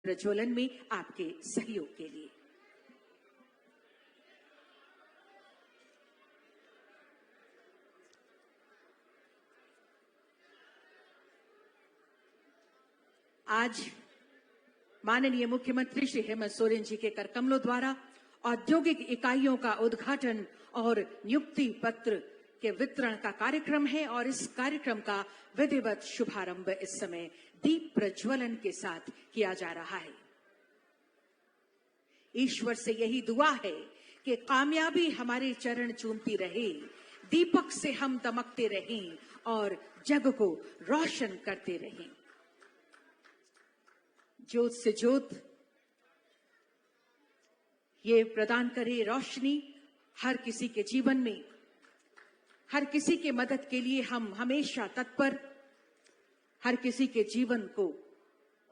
प्रज्वलन में आपके सहयोग के लिए। आज माननीय मुख्यमंत्री श्री हेमंत सोरेन जी के करकमलों द्वारा औद्योगिक इकाइयों का उद्घाटन और नियुक्ति पत्र के वितरण का कार्यक्रम है और इस कार्यक्रम का विधिवत शुभारंभ इस समय दीप प्रज्वलन के साथ किया जा रहा है। ईश्वर से यही दुआ है कि कामयाबी हमारे चरण चूमती रहे, दीपक से हम दमकते रहें और जग को रोशन करते रहें। ज्योत से ज्योत ये प्रदान करे रोशनी हर किसी के जीवन में। हर किसी के मदद के लिए हम हमेशा तत्पर, हर किसी के जीवन को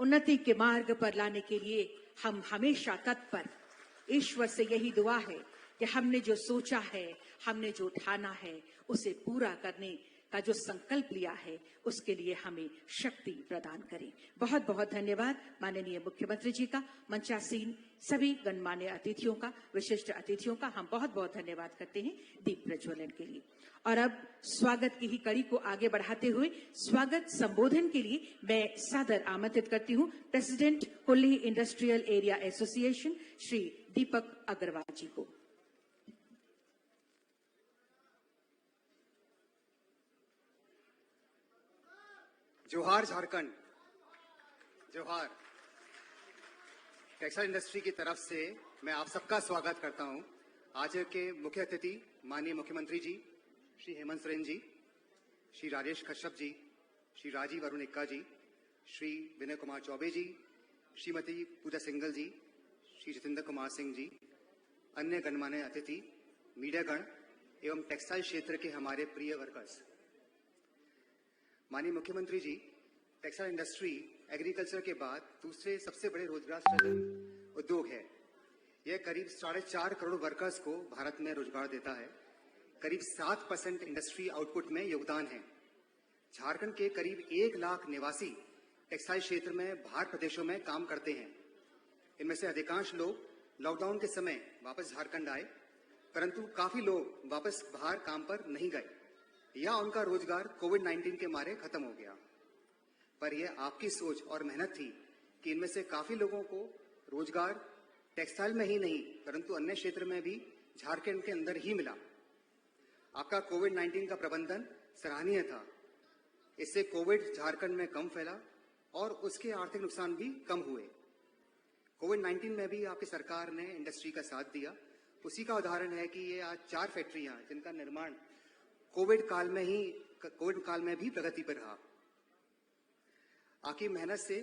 उन्नति के मार्ग पर लाने के लिए हम हमेशा तत्पर। ईश्वर से यही दुआ है कि हमने जो सोचा है, हमने जो ठाना है, उसे पूरा करने का जो संकल्प लिया है, उसके लिए हमें शक्ति प्रदान करें। बहुत बहुत धन्यवाद माननीय मुख्यमंत्री जी का, मंचासीन सभी गणमान्य अतिथियों का, विशिष्ट अतिथियों का हम बहुत बहुत धन्यवाद करते हैं दीप प्रज्वलन के लिए। और अब स्वागत की ही कड़ी को आगे बढ़ाते हुए स्वागत संबोधन के लिए मैं सादर आमंत्रित करती हूं प्रेसिडेंट कुल्ली industrial area association Shri Deepak Agarwal जी को। जोहार झारखंड, जोहार। टेक्सटाइल इंडस्ट्री की तरफ से मैं आप सबका स्वागत करता हूं। आज के मुख्य अतिथि माननीय मुख्यमंत्री जी श्री हेमंत सोरेन जी, श्री राजेश कश्यप जी, श्री राजीव अरुण एक्का जी, श्री विनय कुमार चौबे जी, श्रीमती पूजा सिंघल जी, श्री जितेंद्र कुमार सिंह जी, अन्य गणमान्य अतिथि, मीडियागण एवं टेक्सटाइल क्षेत्र के हमारे प्रिय वर्कर्स। माननीय मुख्यमंत्री जी, टेक्सटाइल इंडस्ट्री एग्रीकल्चर के बाद दूसरे सबसे बड़े रोजगार सृजन उद्योग है। यह करीब 4.5 करोड़ वर्कर्स को भारत में रोजगार देता है। करीब 7% इंडस्ट्री आउटपुट में योगदान है। झारखंड के करीब 1 लाख निवासी टेक्सटाइल क्षेत्र में बाहर प्रदेशों में काम करते हैं। इनमें से अधिकांश लोग लॉकडाउन के समय वापस झारखंड आए, परंतु काफी लोग वापस बाहर काम पर नहीं गए या उनका रोजगार कोविड-19 के मारे खत्म हो गया। पर यह आपकी सोच और मेहनत थी कि इनमें से काफी लोगों को रोजगार टेक्सटाइल में ही नहीं परंतु अन्य क्षेत्र में भी झारखंड के अंदर ही मिला। आपका कोविड-19 का प्रबंधन सराहनीय था। इससे कोविड झारखंड में कम फैला और उसके आर्थिक नुकसान भी कम हुए। कोविड-19 में भी आपकी सरकार ने इंडस्ट्री का साथ दिया। उसी का उदाहरण है कि ये आज 4 फैक्ट्रियां जिनका निर्माण कोविड काल में भी प्रगति पर रहा। आपकी मेहनत से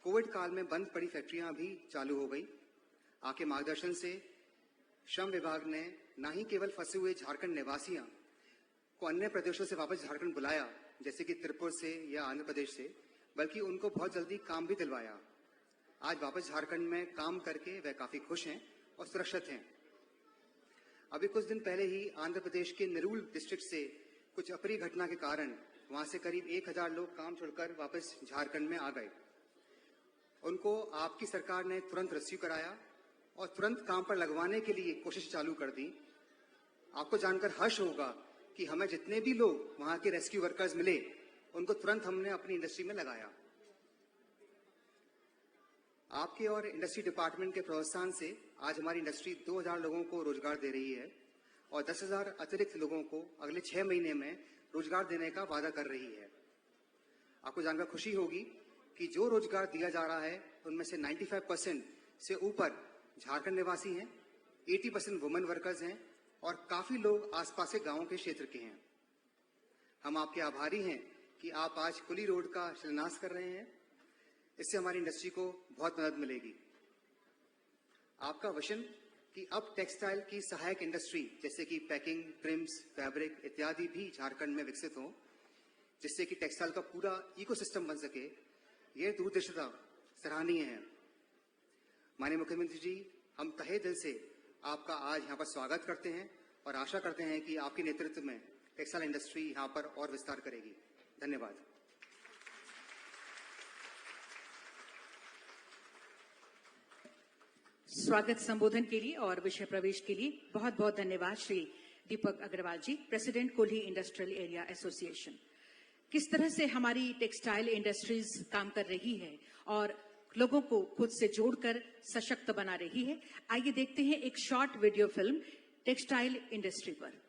कोविड काल में बंद पड़ी फैक्ट्रियां भी चालू हो गई। आपके मार्गदर्शन से श्रम विभाग ने न ही केवल फंसे हुए झारखंड निवासियों को अन्य प्रदेशों से वापस झारखंड बुलाया, जैसे कि त्रिपुरा से या आंध्र प्रदेश से, बल्कि उनको बहुत जल्दी काम भी दिलवाया। आज वापस झारखंड में काम करके वे काफी खुश हैं और सुरक्षित हैं। अभी कुछ दिन पहले ही आंध्र प्रदेश के नेरूल डिस्ट्रिक्ट से कुछ अप्रिय घटना के कारण वहां से करीब 1000 लोग काम छोड़कर वापस झारखंड में आ गए। उनको आपकी सरकार ने तुरंत रेस्क्यू कराया और तुरंत काम पर लगवाने के लिए कोशिश चालू कर दी। आपको जानकर हर्ष होगा कि हमें जितने भी लोग वहां के रेस्क्यू वर्कर्स मिले, उनको तुरंत हमने अपनी इंडस्ट्री में लगाया। आपके और इंडस्ट्री डिपार्टमेंट के प्रोत्साहन से आज हमारी इंडस्ट्री 2000 लोगों को रोजगार दे रही है और 10,000 अतिरिक्त लोगों को अगले 6 महीने में रोजगार देने का वादा कर रही है। आपको जानकर खुशी होगी कि जो रोजगार दिया जा रहा है उनमें से 95% से ऊपर झारखंड निवासी हैं, 80% वुमेन वर्कर्स हैं और काफी लोग आसपास के गांवों के क्षेत्र के हैं। हम आपके आभारी हैं कि आप आज कुली रोड का शिलान्यास कर रहे हैं। इससे हमारी इंडस्ट्री को बहुत मदद मिलेगी। आपका विजन कि अब टेक्सटाइल की सहायक इंडस्ट्री जैसे कि पैकिंग, ट्रिम्स, फैब्रिक इत्यादि भी झारखंड में विकसित हो, जिससे कि टेक्सटाइल का पूरा इकोसिस्टम बन सके, यह दूरदर्शिता सराहनीय है। माननीय मुख्यमंत्री जी, हम तहे दिल से आपका आज यहाँ पर स्वागत करते हैं और आशा करते हैं कि आपके नेतृत्व में टेक्सटाइल इंडस्ट्री यहाँ पर और विस्तार करेगी। धन्यवाद। स्वागत संबोधन के लिए और विषय प्रवेश के लिए बहुत बहुत धन्यवाद श्री दीपक अग्रवाल जी, president Kohli industrial area association. किस तरह से हमारी टेक्सटाइल इंडस्ट्रीज काम कर रही है और लोगों को खुद से जोड़कर सशक्त बना रही है, आइए देखते हैं एक short video film textile industry पर।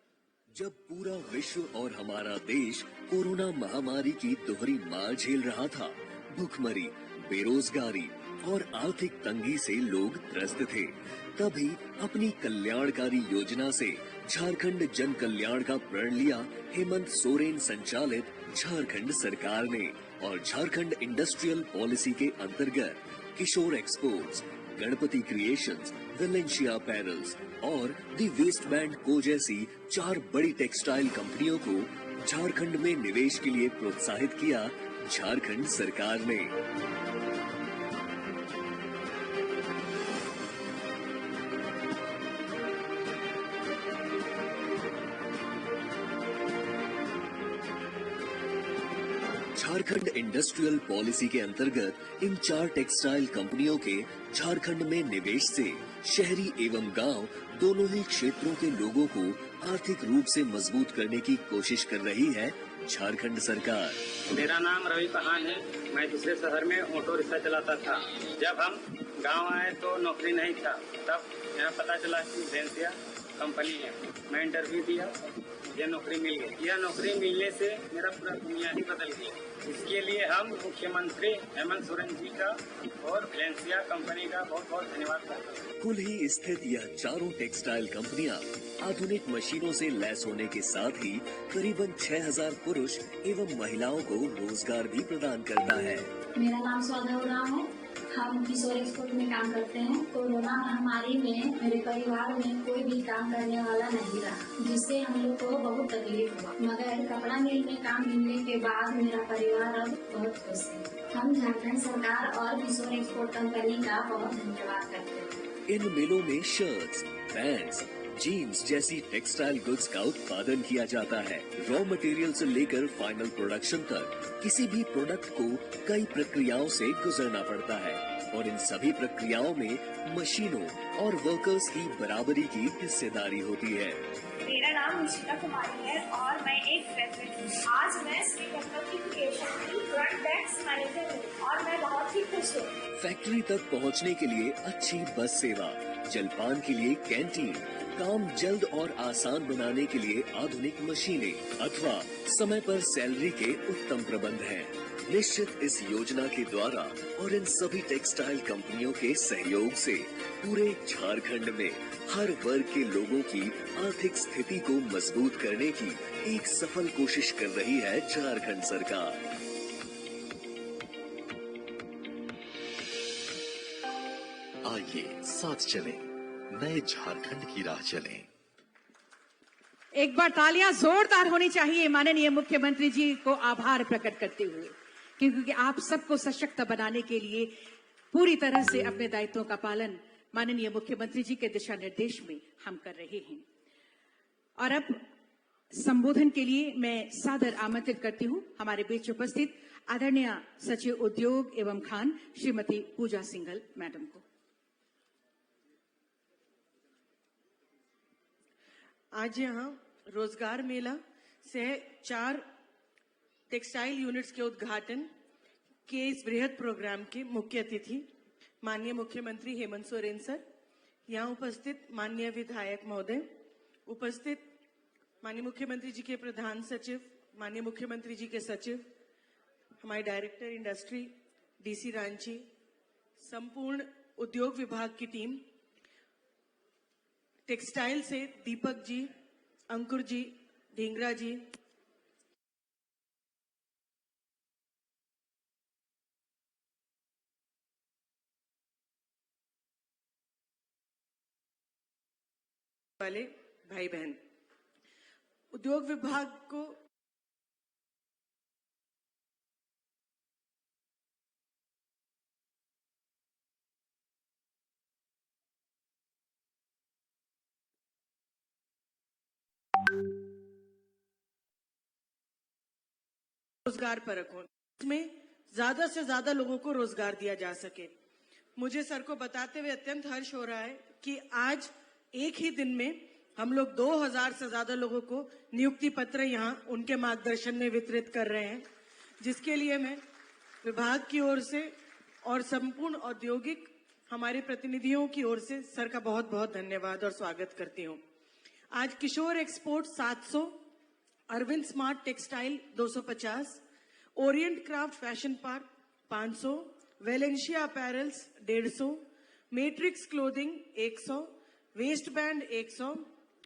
जब पूरा विश्व और हमारा देश कोरोना महामारी की दोहरी मार झेल रहा था, भूखमरी, बेरोजगारी और आर्थिक तंगी से लोग त्रस्त थे, तभी अपनी कल्याणकारी योजना से झारखंड जन कल्याण का प्रण लिया हेमंत सोरेन संचालित झारखंड सरकार ने और झारखंड इंडस्ट्रियल पॉलिसी के अंतर्गत Kishor Exports, Ganapati Creations, Valencia Apparels और दी वेस्ट बैंड को जैसी 4 बड़ी टेक्सटाइल कंपनियों को झारखंड में निवेश के लिए प्रोत्साहित किया झारखंड सरकार ने। झारखंड इंडस्ट्रियल पॉलिसी के अंतर्गत इन 4 टेक्सटाइल कंपनियों के झारखंड में निवेश से शहरी एवं गांव दोनों ही क्षेत्रों के लोगों को आर्थिक रूप से मजबूत करने की कोशिश कर रही है झारखंड सरकार। मेरा नाम रवि पहान है। मैं दूसरे शहर में ऑटो रिक्शा चलाता था। जब हम गांव आए तो नौकरी नहीं था, तब यहाँ पता चला कि वेलेंशिया कंपनी है। मैं इंटरव्यू दिया, मुझे नौकरी मिल गई। यह नौकरी मिलने से मेरा पूरा दुनिया ही बदल गया। इसके लिए हम मुख्यमंत्री हेमंत सोरेन जी का और वेलेंशिया कंपनी का बहुत बहुत धन्यवाद करते हैं। कुल्ही स्थित यह 4 टेक्सटाइल कंपनियां आधुनिक मशीनों से लैस होने के साथ ही करीबन 6000 पुरुष एवं महिलाओं को रोजगार भी प्रदान करता है। मेरा नाम स्वादा उराम है। हम किशोर एक्सपोर्ट में काम करते हैं। कोरोना महामारी में मेरे परिवार में कोई भी काम करने वाला नहीं रहा, जिससे हम लोग को बहुत तकलीफ हुआ, मगर कपड़ा मिल में काम मिलने के बाद मेरा परिवार अब बहुत खुश है। हम झारखंड सरकार और किशोर एक्सपोर्ट कंपनी का बहुत धन्यवाद करते हैं। इन मिलों में शर्ट्स, पैंट्स, जीन्स जैसी टेक्सटाइल गुड्स का उत्पादन किया जाता है। रॉ मटेरियल से लेकर फाइनल प्रोडक्शन तक किसी भी प्रोडक्ट को कई प्रक्रियाओं से गुजरना पड़ता है और इन सभी प्रक्रियाओं में मशीनों और वर्कर्स की बराबरी की हिस्सेदारी होती है। मेरा नाम निशिता कुमारी है और मैं एक ग्रेजुएट हूँ। आज मैं श्री गणपति क्रिएशन की फ्रंट डेस्क मैनेजर हूँ और मैं बहुत ही खुश हूँ। फैक्ट्री तक पहुंचने के लिए अच्छी बस सेवा, जलपान के लिए कैंटीन, काम जल्द और आसान बनाने के लिए आधुनिक मशीनें अथवा समय पर सैलरी के उत्तम प्रबंध हैं। निश्चित इस योजना के द्वारा और इन सभी टेक्सटाइल कंपनियों के सहयोग से पूरे झारखंड में हर वर्ग के लोगों की आर्थिक स्थिति को मजबूत करने की एक सफल कोशिश कर रही है झारखंड सरकार। आइए साथ चलें, नए झारखंड की राह चलें। एक बार तालियां जोरदार होनी चाहिए माननीय मुख्यमंत्री जी को आभार प्रकट करते हुए, क्योंकि आप सबको सशक्त बनाने के लिए पूरी तरह से अपने दायित्वों का पालन माननीय मुख्यमंत्री जी के दिशा निर्देश में हम कर रहे हैं। और अब संबोधन के लिए मैं सादर आमंत्रित करती हूं हमारे बीच उपस्थित आदरणीय सचिव उद्योग एवं खान श्रीमती पूजा सिंघल मैडम को। आज यहाँ रोजगार मेला से 4 टेक्सटाइल यूनिट्स के उद्घाटन के इस बृहद प्रोग्राम के मुख्य अतिथि माननीय मुख्यमंत्री हेमंत सोरेन सर, यहाँ उपस्थित माननीय विधायक महोदय, उपस्थित माननीय मुख्यमंत्री जी के प्रधान सचिव, माननीय मुख्यमंत्री जी के सचिव, हमारे डायरेक्टर इंडस्ट्री डीसी रांची, संपूर्ण उद्योग विभाग की टीम, टेक्सटाइल से दीपक जी, अंकुर जी, ढींगरा जी, वाले भाई बहन, उद्योग विभाग को रोजगार परक हो, इसमें ज्यादा से ज्यादा लोगों को रोजगार दिया जा सके। मुझे सर को बताते हुए अत्यंत हर्ष हो रहा है कि आज एक ही दिन में हम लोग 2000 से ज्यादा लोगों को नियुक्ति पत्र यहाँ उनके मार्गदर्शन में वितरित कर रहे हैं, जिसके लिए मैं विभाग की ओर से और संपूर्ण औद्योगिक हमारे प्रतिनिधियों की ओर से सर का बहुत बहुत धन्यवाद और स्वागत करती हूँ। आज Kishor Export 700, Arvind Smart Textile 250, Orient Craft Fashion Park 500, Valencia Apparels 150, Matrix Clothing 100, west band 100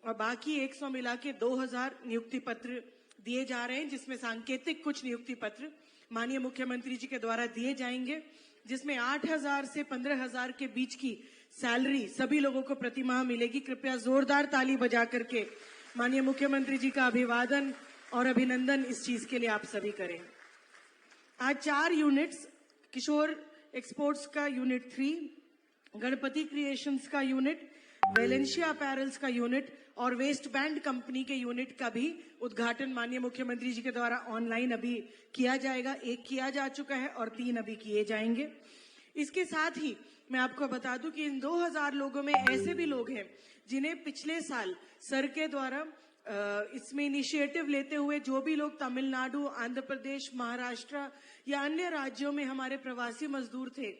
और बाकी 100 मिला के 2000 नियुक्ति पत्र दिए जा रहे हैं, जिसमें सांकेतिक कुछ नियुक्ति पत्र माननीय मुख्यमंत्री जी के द्वारा दिए जाएंगे, जिसमें 8000 से 15000 के बीच की सैलरी सभी लोगों को प्रति माह मिलेगी। कृपया जोरदार ताली बजा करके माननीय मुख्यमंत्री जी का अभिवादन और अभिनंदन इस चीज के लिए आप सभी करें। आज 4 यूनिट्स, किशोर एक्सपोर्ट्स का यूनिट 3, गणपति क्रिएशंस का यूनिट, वेलेंशिया अपैरल्स का यूनिट और वेस्ट बैंड कंपनी के यूनिट का भी उद्घाटन माननीय मुख्यमंत्री जी के द्वारा ऑनलाइन अभी किया जाएगा। 1 किया जा चुका है और 3 अभी किए जाएंगे। इसके साथ ही मैं आपको बता दूं कि इन 2000 लोगों में ऐसे भी लोग हैं जिन्हें पिछले साल सर के द्वारा इसमें इनिशिएटिव लेते हुए जो भी लोग तमिलनाडु, आंध्र प्रदेश, महाराष्ट्र या अन्य राज्यों में हमारे प्रवासी मजदूर थे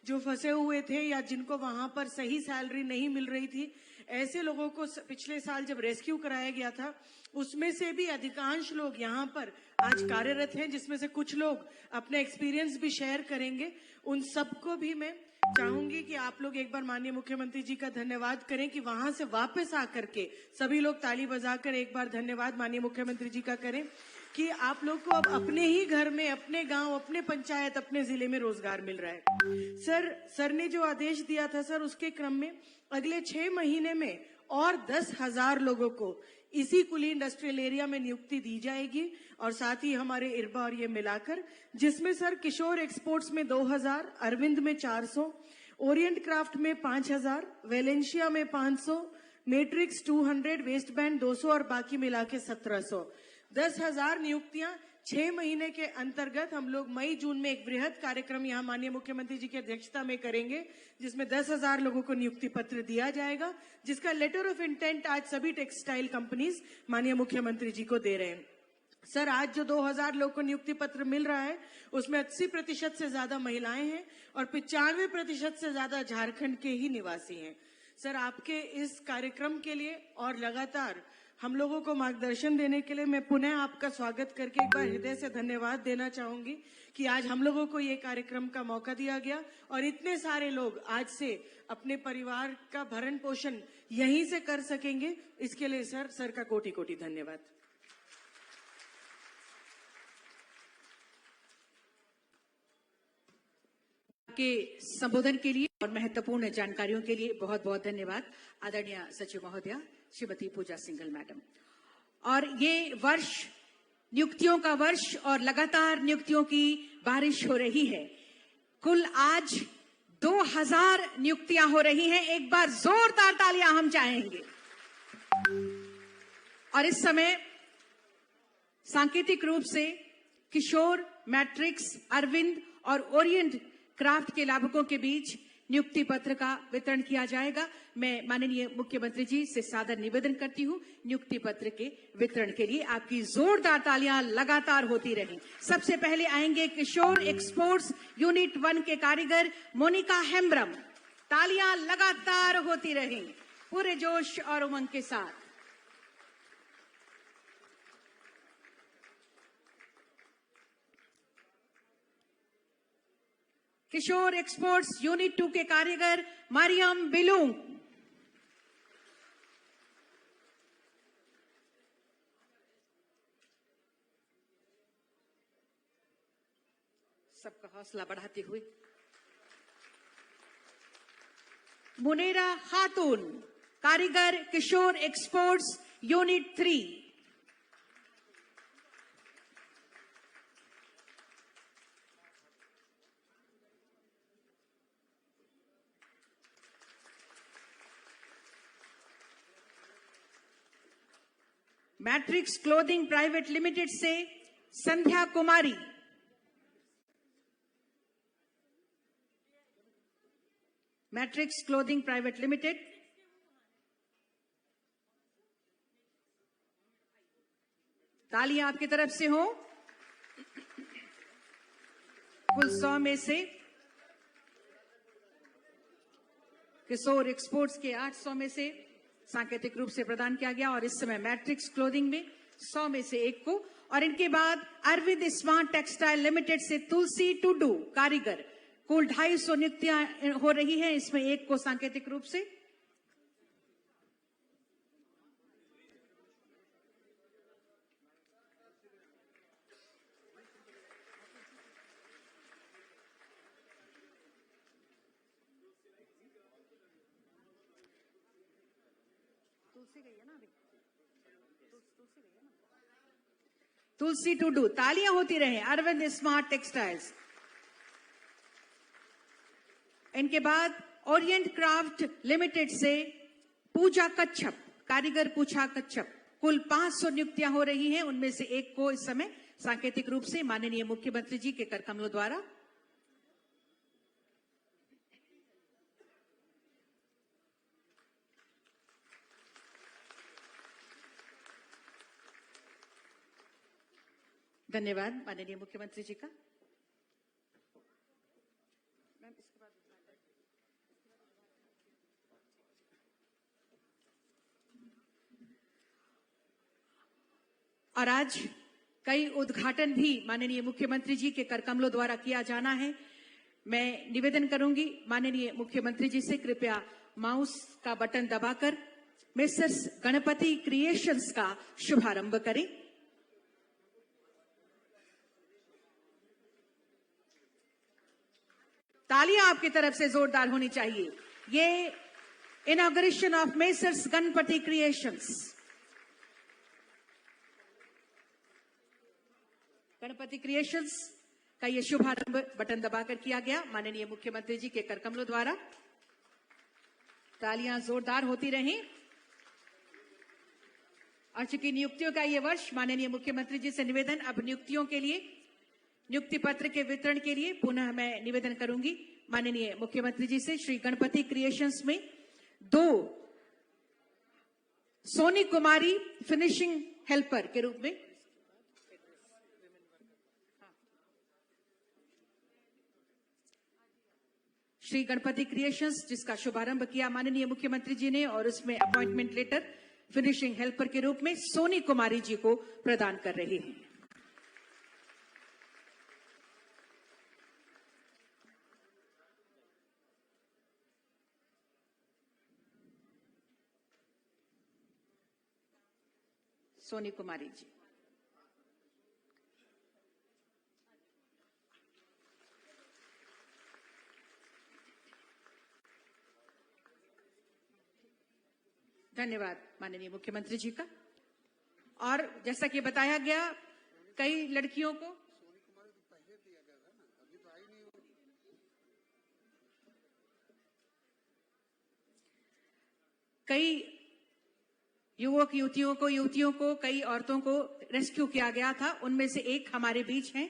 जो फंसे हुए थे या जिनको वहां पर सही सैलरी नहीं मिल रही थी, ऐसे लोगों को पिछले साल जब रेस्क्यू कराया गया था, उसमें से भी अधिकांश लोग यहाँ पर आज कार्यरत हैं, जिसमें से कुछ लोग अपने एक्सपीरियंस भी शेयर करेंगे। उन सबको भी मैं चाहूंगी कि आप लोग एक बार माननीय मुख्यमंत्री जी का धन्यवाद करें कि वहां से वापस आकर के सभी लोग ताली बजाकर एक बार धन्यवाद माननीय मुख्यमंत्री जी का करें कि आप लोग को अब अपने ही घर में, अपने गांव, अपने पंचायत, अपने जिले में रोजगार मिल रहा है। सर ने जो आदेश दिया था सर, उसके क्रम में अगले 6 महीने में और 10,000 लोगों को इसी कुली इंडस्ट्रियल एरिया में नियुक्ति दी जाएगी और साथ ही हमारे इरबा और ये मिलाकर, जिसमें सर किशोर एक्सपोर्ट्स में 2000, अरविंद में 400, ओरिएंट क्राफ्ट में 5000, वेलेंशिया में 500, मैट्रिक्स 200, वेस्ट बैंड 200 और बाकी मिला के 1700। 10,000 नियुक्तियां 6 महीने के अंतर्गत हम लोग मई जून में एक बृहद कार्यक्रम यहाँ माननीय मुख्यमंत्री जी की अध्यक्षता में करेंगे, जिसमें 10,000 लोगों को नियुक्ति पत्र दिया जाएगा, जिसका लेटर ऑफ इंटेंट आज सभी टेक्सटाइल कंपनीज माननीय मुख्यमंत्री जी को दे रहे हैं। सर, आज जो 2000 लोगों को नियुक्ति पत्र मिल रहा है उसमें 80% से ज्यादा महिलाएं हैं और 95% से ज्यादा झारखंड के ही निवासी हैं। सर, आपके इस कार्यक्रम के लिए और लगातार हम लोगों को मार्गदर्शन देने के लिए मैं पुनः आपका स्वागत करके एक बार हृदय से धन्यवाद देना चाहूंगी कि आज हम लोगों को ये कार्यक्रम का मौका दिया गया और इतने सारे लोग आज से अपने परिवार का भरण पोषण यहीं से कर सकेंगे। इसके लिए सर का कोटि कोटि धन्यवाद। के संबोधन के लिए और महत्वपूर्ण जानकारियों के लिए बहुत बहुत धन्यवाद आदरणीय सचिव महोदया श्रीमती पूजा सिंघल मैडम। और ये वर्ष नियुक्तियों का वर्ष और लगातार नियुक्तियों की बारिश हो रही है। कुल आज 2000 नियुक्तियां हो रही हैं। एक बार जोरदार तालियां हम चाहेंगे। और इस समय सांकेतिक रूप से किशोर, मैट्रिक्स, अरविंद और ओरिएंट क्राफ्ट के लाभुकों के बीच नियुक्ति पत्र का वितरण किया जाएगा। मैं माननीय मुख्यमंत्री जी से सादर निवेदन करती हूं, नियुक्ति पत्र के वितरण के लिए आपकी जोरदार तालियां लगातार होती रहें। सबसे पहले आएंगे किशोर एक्सपोर्ट्स यूनिट 1 के कारीगर मोनिका हेम्ब्रम। तालियां लगातार होती रहें पूरे जोश और उमंग के साथ। किशोर एक्सपोर्ट्स यूनिट 2 के कारीगर मरियम बिलूंग। सबका हौसला बढ़ाते हुए मुनेरा खातून, कारीगर Kishor Exports unit 3। Matrix Clothing Private Limited से Sandhya Kumari. Matrix Clothing Private Limited, तालियां आपकी तरफ से हो। कुल 100 में से किशोर एक्सपोर्ट्स के 800 में से सांकेतिक रूप से प्रदान किया गया और इस समय मैट्रिक्स क्लोथिंग में 100 में से 1 को। और इनके बाद अरविंद स्मार्ट टेक्सटाइल लिमिटेड से तुलसी टुडू कारीगर, कुल 250 नियुक्तियां हो रही हैं, इसमें 1 को सांकेतिक रूप से। तुलसी टुडू, तालियां होती रहे। Arvind smart textiles. इनके बाद ओरिएंट क्राफ्ट लिमिटेड से पूजा कच्छप कारीगर, पूजा कच्छप, कुल 500 नियुक्तियां हो रही हैं, उनमें से 1 को इस समय सांकेतिक रूप से माननीय मुख्यमंत्री जी के कर कमलों द्वारा। धन्यवाद माननीय मुख्यमंत्री जी का। और आज कई उद्घाटन भी माननीय मुख्यमंत्री जी के कर कमलों द्वारा किया जाना है। मैं निवेदन करूंगी माननीय मुख्यमंत्री जी से कृपया माउस का बटन दबाकर मिसेस गणपति क्रिएशंस का शुभारंभ करें। तालियां आपकी तरफ से जोरदार होनी चाहिए। ये inauguration of messrs Ganpati creations, Ganpati creations का ये शुभारंभ बटन दबाकर किया गया माननीय मुख्यमंत्री जी के कर कमलों द्वारा। तालियां जोरदार होती रहें। और चूंकि नियुक्तियों का ये वर्ष, माननीय मुख्यमंत्री जी से निवेदन, अब नियुक्तियों के लिए, नियुक्ति पत्र के वितरण के लिए पुनः मैं निवेदन करूंगी माननीय मुख्यमंत्री जी से। श्री गणपति क्रिएशंस में 2 सोनी कुमारी फिनिशिंग हेल्पर के रूप में, श्री गणपति क्रिएशंस जिसका शुभारंभ किया माननीय मुख्यमंत्री जी ने, और उसमें अपॉइंटमेंट लेटर फिनिशिंग हेल्पर के रूप में सोनी कुमारी जी को प्रदान कर रहे हैं। सोनी कुमारी जी। धन्यवाद माननीय मुख्यमंत्री जी का। और जैसा कि बताया गया, कई लड़कियों को कई युवक युवतियों को कई औरतों को रेस्क्यू किया गया था। उनमें से एक हमारे बीच हैं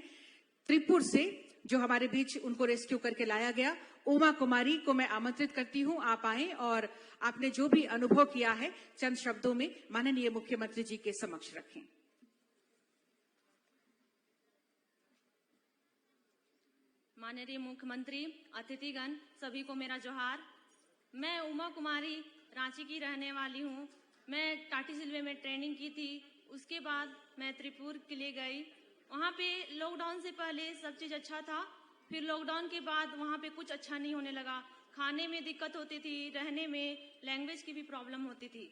त्रिपुर से, जो हमारे बीच उनको रेस्क्यू करके लाया गया। उमा कुमारी को मैं आमंत्रित करती हूं, आप आए और आपने जो भी अनुभव किया है चंद शब्दों में माननीय मुख्यमंत्री जी के समक्ष रखें। माननीय मुख्यमंत्री, अतिथिगण, सभी को मेरा जोहार। मैं उमा कुमारी रांची की रहने वाली हूँ। मैं टाटी सिल्वे में ट्रेनिंग की थी, उसके बाद मैं त्रिपुर के लिए गई। वहाँ पे लॉकडाउन से पहले सब चीज़ अच्छा था, फिर लॉकडाउन के बाद वहाँ पे कुछ अच्छा नहीं होने लगा। खाने में दिक्कत होती थी, रहने में, लैंग्वेज की भी प्रॉब्लम होती थी।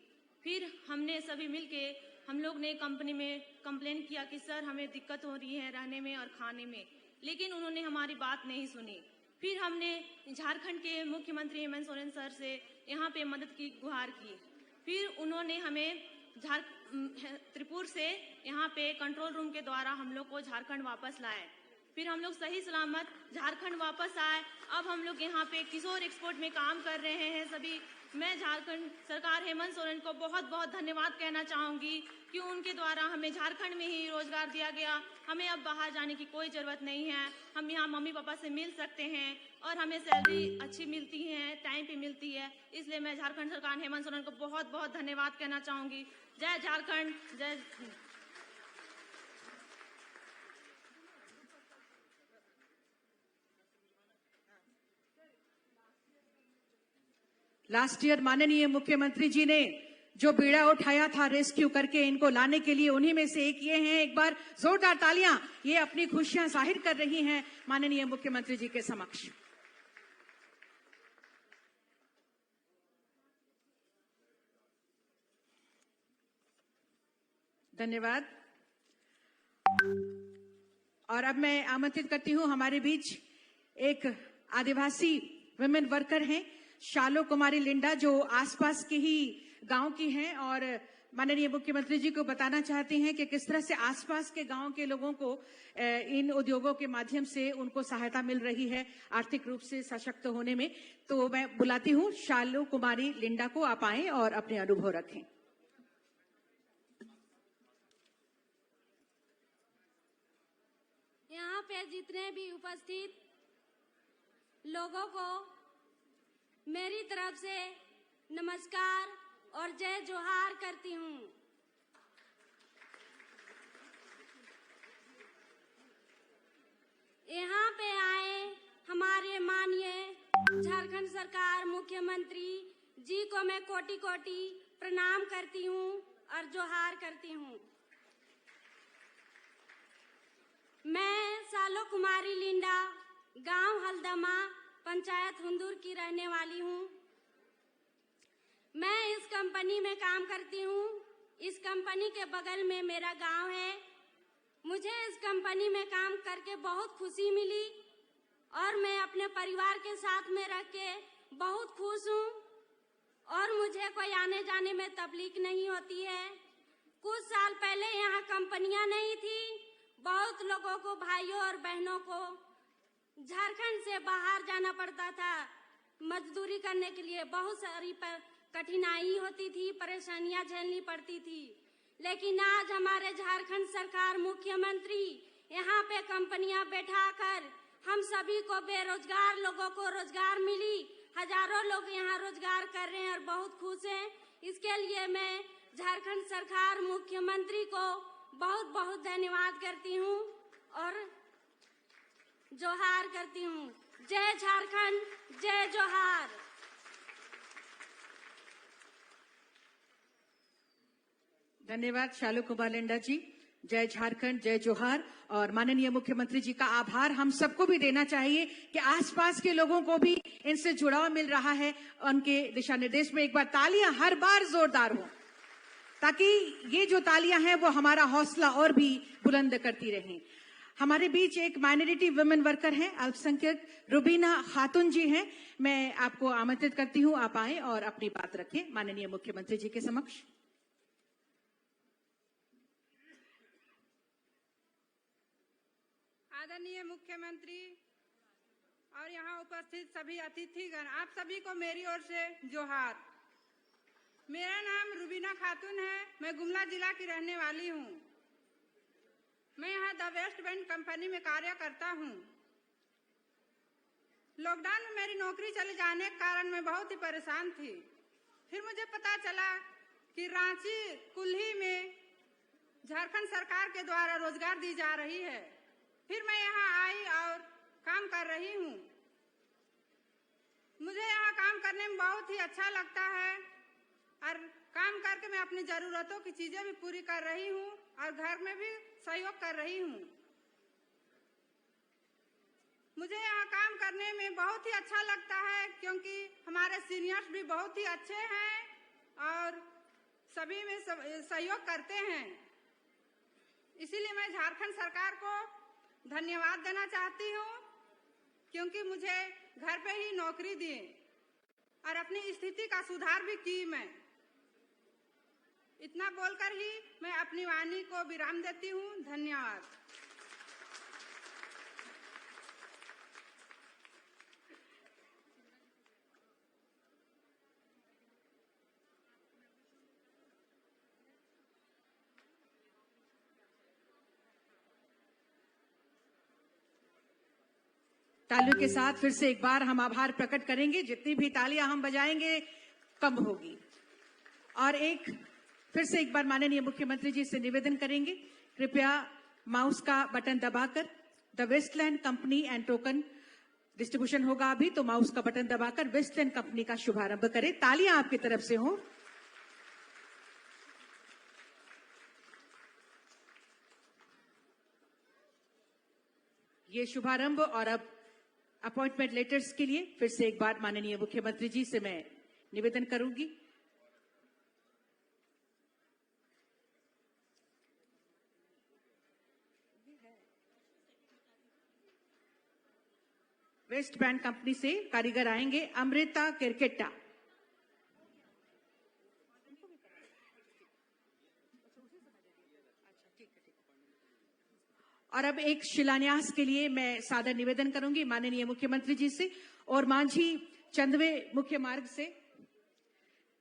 फिर हमने सभी मिलके हम लोग ने कंपनी में कंप्लेन किया कि सर हमें दिक्कत हो रही है रहने में और खाने में, लेकिन उन्होंने हमारी बात नहीं सुनी। फिर हमने झारखंड के मुख्यमंत्री हेमंत सोरेन सर से यहाँ पे मदद की गुहार की। फिर उन्होंने हमें त्रिपुर से यहाँ पे कंट्रोल रूम के द्वारा हम लोग को झारखंड वापस लाए। फिर हम लोग सही सलामत झारखंड वापस आए। अब हम लोग यहाँ पे किशोर एक्सपोर्ट में काम कर रहे हैं सभी। मैं झारखंड सरकार हेमंत सोरेन को बहुत बहुत धन्यवाद कहना चाहूँगी कि उनके द्वारा हमें झारखंड में ही रोजगार दिया गया। हमें अब बाहर जाने की कोई ज़रूरत नहीं है। हम यहाँ मम्मी पापा से मिल सकते हैं और हमें सैलरी अच्छी मिलती है, टाइम पे मिलती है। इसलिए मैं झारखंड सरकार हेमंत सोरेन को बहुत बहुत धन्यवाद कहना चाहूँगी। जय झारखंड, जय। लास्ट ईयर माननीय मुख्यमंत्री जी ने जो बीड़ा उठाया था रेस्क्यू करके इनको लाने के लिए, उन्हीं में से एक ये हैं। एक बार जोरदार तालियां ये अपनी खुशियां जाहिर कर रही हैं माननीय मुख्यमंत्री जी के समक्ष। धन्यवाद। और अब मैं आमंत्रित करती हूं हमारे बीच एक आदिवासी वुमेन वर्कर हैं शालो कुमारी लिंडा, जो आसपास के ही गांव की हैं और माननीय मुख्यमंत्री जी को बताना चाहती हैं कि किस तरह से आसपास के गांव के लोगों को इन उद्योगों के माध्यम से उनको सहायता मिल रही है आर्थिक रूप से सशक्त होने में। तो मैं बुलाती हूं शालो कुमारी लिंडा को, आप आएं और अपने अनुभव रखें। यहाँ पे जितने भी उपस्थित लोगों को मेरी तरफ से नमस्कार और जय जोहार करती हूँ। यहाँ पे आए हमारे माननीय झारखंड सरकार मुख्यमंत्री जी को मैं कोटि कोटि प्रणाम करती हूँ और जोहार करती हूँ। मैं शालो कुमारी लिंडा, गांव हल्दमा, पंचायत हुंदूर की रहने वाली हूँ। मैं इस कंपनी में काम करती हूँ। इस कंपनी के बगल में मेरा गांव है। मुझे इस कंपनी में काम करके बहुत खुशी मिली और मैं अपने परिवार के साथ में रह के बहुत खुश हूँ और मुझे कोई आने जाने में तकलीफ नहीं होती है। कुछ साल पहले यहाँ कंपनियां नहीं थी। बहुत लोगों को, भाइयों और बहनों को झारखंड से बाहर जाना पड़ता था मजदूरी करने के लिए। बहुत सारी कठिनाई होती थी, परेशानियां झेलनी पड़ती थी। लेकिन आज हमारे झारखंड सरकार मुख्यमंत्री यहाँ पे कंपनियां बैठाकर हम सभी को, बेरोजगार लोगों को रोजगार मिली। हजारों लोग यहाँ रोजगार कर रहे हैं और बहुत खुश हैं। इसके लिए मैं झारखंड सरकार मुख्यमंत्री को बहुत बहुत धन्यवाद करती हूँ और जोहार करती हूँ। जय झारखंड, जय जोहार। धन्यवाद शालो कुमार लिंडा जी। जय झारखंड, जय जोहार। और माननीय मुख्यमंत्री जी का आभार हम सबको भी देना चाहिए कि आसपास के लोगों को भी इनसे जुड़ाव मिल रहा है। उनके दिशा निर्देश में एक बार तालियां हर बार जोरदार हो, ताकि ये जो तालियां हैं वो हमारा हौसला और भी बुलंद करती रहें। हमारे बीच एक माइनॉरिटी वुमेन वर्कर हैं, अल्पसंख्यक रुबीना खातून जी हैं। मैं आपको आमंत्रित करती हूं, आप आए और अपनी बात रखें माननीय मुख्यमंत्री जी के समक्ष। आदरणीय मुख्यमंत्री और यहाँ उपस्थित सभी अतिथिगण, आप सभी को मेरी ओर से जोहार। मेरा नाम रुबीना खातून है। मैं गुमला जिला की रहने वाली हूँ। मैं यहाँ द वेस्ट बैंड कंपनी में कार्य करता हूँ। लॉकडाउन में मेरी नौकरी चले जाने के कारण मैं बहुत ही परेशान थी। फिर मुझे पता चला कि रांची कुल्ही में झारखंड सरकार के द्वारा रोजगार दी जा रही है। फिर मैं यहाँ आई और काम कर रही हूँ। मुझे यहाँ काम करने में बहुत ही अच्छा लगता है और काम करके मैं अपनी जरूरतों की चीजें भी पूरी कर रही हूँ और घर में भी सहयोग कर रही हूँ। मुझे यहाँ काम करने में बहुत ही अच्छा लगता है क्योंकि हमारे सीनियर्स भी बहुत ही अच्छे हैं और सभी में सहयोग करते हैं। इसीलिए मैं झारखंड सरकार को धन्यवाद देना चाहती हूँ क्योंकि मुझे घर पे ही नौकरी दी और अपनी स्थिति का सुधार भी की। मैं इतना बोलकर ही मैं अपनी वाणी को विराम देती हूँ। धन्यवाद। तालियों के साथ फिर से एक बार हम आभार प्रकट करेंगे। जितनी भी तालियां हम बजाएंगे कम होगी। और फिर से एक बार माननीय मुख्यमंत्री जी से निवेदन करेंगे, कृपया माउस का बटन दबाकर the Westland company and token distribution होगा अभी, तो माउस का बटन दबाकर वेस्टलैंड कंपनी का शुभारंभ करें। तालियां आपकी तरफ से हो। ये शुभारंभ। और अब अपॉइंटमेंट लेटर्स के लिए फिर से एक बार माननीय मुख्यमंत्री जी से मैं निवेदन करूंगी। वेस्ट बैंड कंपनी से कारीगर आएंगे, अमृता किरकेट्टा। और अब एक शिलान्यास के लिए मैं सादर निवेदन करूंगी माननीय मुख्यमंत्री जी से। और मांझी चंदवे मुख्य मार्ग से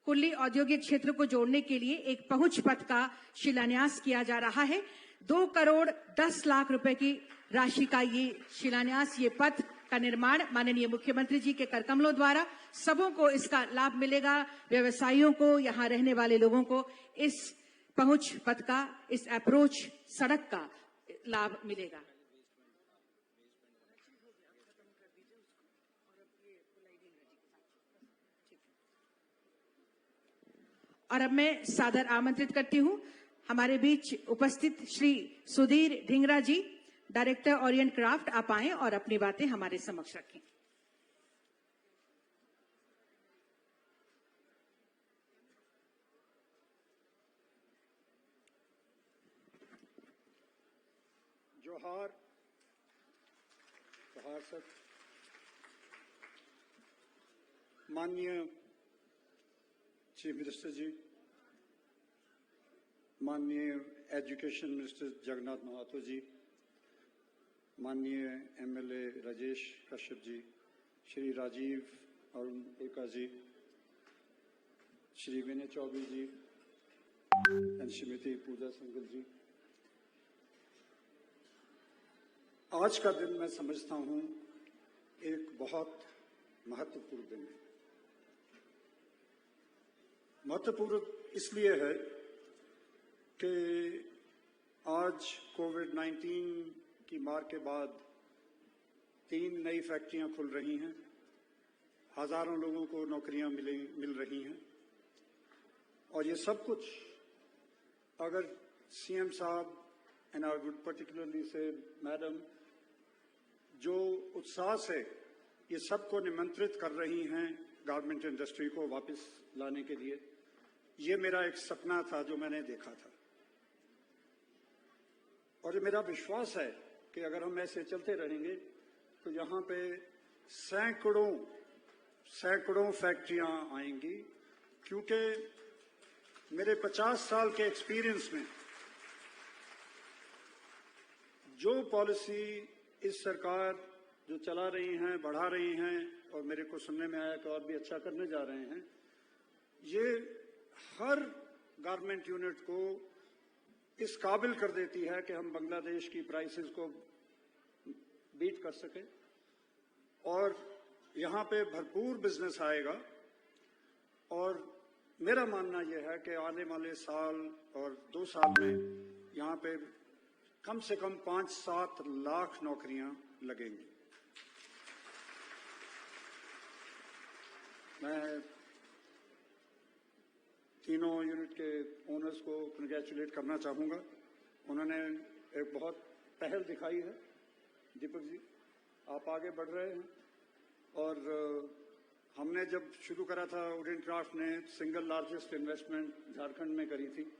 कुल्ली औद्योगिक क्षेत्र को जोड़ने के लिए एक पहुंच पथ का शिलान्यास किया जा रहा है। 2 करोड़ 10 लाख रुपए की राशि का ये शिलान्यास, ये पथ का निर्माण माननीय मुख्यमंत्री जी के करकमलों द्वारा सबों को इसका लाभ मिलेगा। व्यवसायियों को, यहाँ रहने वाले लोगों को इस पहुंच पथ का, इस अप्रोच सड़क का लाभ मिलेगा। और अब मैं सादर आमंत्रित करती हूं हमारे बीच उपस्थित श्री सुधीर ढींगरा जी, डायरेक्टर ओरिएंट क्राफ्ट। आप आएं और अपनी बातें हमारे समक्ष रखें। जोहार सर। माननीय चीफ मिनिस्टर जी, माननीय एजुकेशन मिनिस्टर जगन्नाथ महातो जी, माननीय एमएलए राजेश कश्यप जी, श्री राजीव अरुण एका जी, श्री विनय चौबे जी एंड श्रीमती पूजा संगल जी, आज का दिन मैं समझता हूं एक बहुत महत्वपूर्ण दिन है। महत्वपूर्ण इसलिए है कि आज कोविड-19 की मार के बाद 3 नई फैक्ट्रियां खुल रही हैं, हजारों लोगों को नौकरियां मिल रही हैं। और ये सब कुछ अगर सीएम साहब एंड आई वुड पर्टिकुलरली से मैडम जो उत्साह से ये सबको निमंत्रित कर रही हैं गारमेंट इंडस्ट्री को वापस लाने के लिए, ये मेरा एक सपना था जो मैंने देखा था। और ये मेरा विश्वास है कि अगर हम ऐसे चलते रहेंगे तो यहाँ पे सैकड़ों फैक्ट्रियां आएंगी, क्योंकि मेरे 50 साल के एक्सपीरियंस में जो पॉलिसी इस सरकार जो चला रही हैं, बढ़ा रही हैं, और मेरे को सुनने में आया कि और भी अच्छा करने जा रहे हैं, ये हर गारमेंट यूनिट को इस काबिल कर देती है कि हम बांग्लादेश की प्राइसेस को बीट कर सकें और यहाँ पे भरपूर बिजनेस आएगा। और मेरा मानना यह है कि आने वाले साल और 2 साल में यहाँ पे कम से कम 5-7 लाख नौकरियां लगेंगी। मैं तीनों यूनिट के ओनर्स को कंग्रेचुलेट करना चाहूँगा। उन्होंने एक बहुत पहल दिखाई है। दीपक जी, आप आगे बढ़ रहे हैं और हमने जब शुरू करा था, ओरिएंट क्राफ्ट ने सिंगल लार्जेस्ट इन्वेस्टमेंट झारखंड में करी थी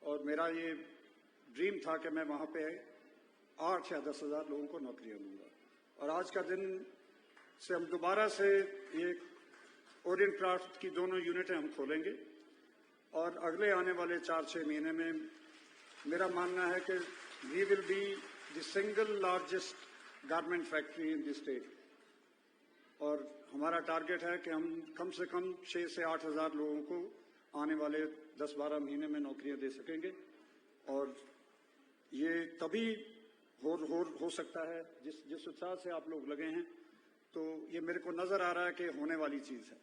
और मेरा ये ड्रीम था कि मैं वहाँ पे 8 या 10 हज़ार लोगों को नौकरियाँ दूंगा। और आज का दिन से हम दोबारा से ये ओरिएंट क्राफ्ट की दोनों यूनिटें हम खोलेंगे और अगले आने वाले 4-6 महीने में मेरा मानना है कि we will be the single largest garment factory in the state. और हमारा टारगेट है कि हम कम से कम 6 से 8 हज़ार लोगों को आने वाले 10-12 महीने में नौकरियां दे सकेंगे। और ये तभी हो सकता है, जिस उत्साह से आप लोग लगे हैं, तो ये मेरे को नजर आ रहा है कि होने वाली चीज है।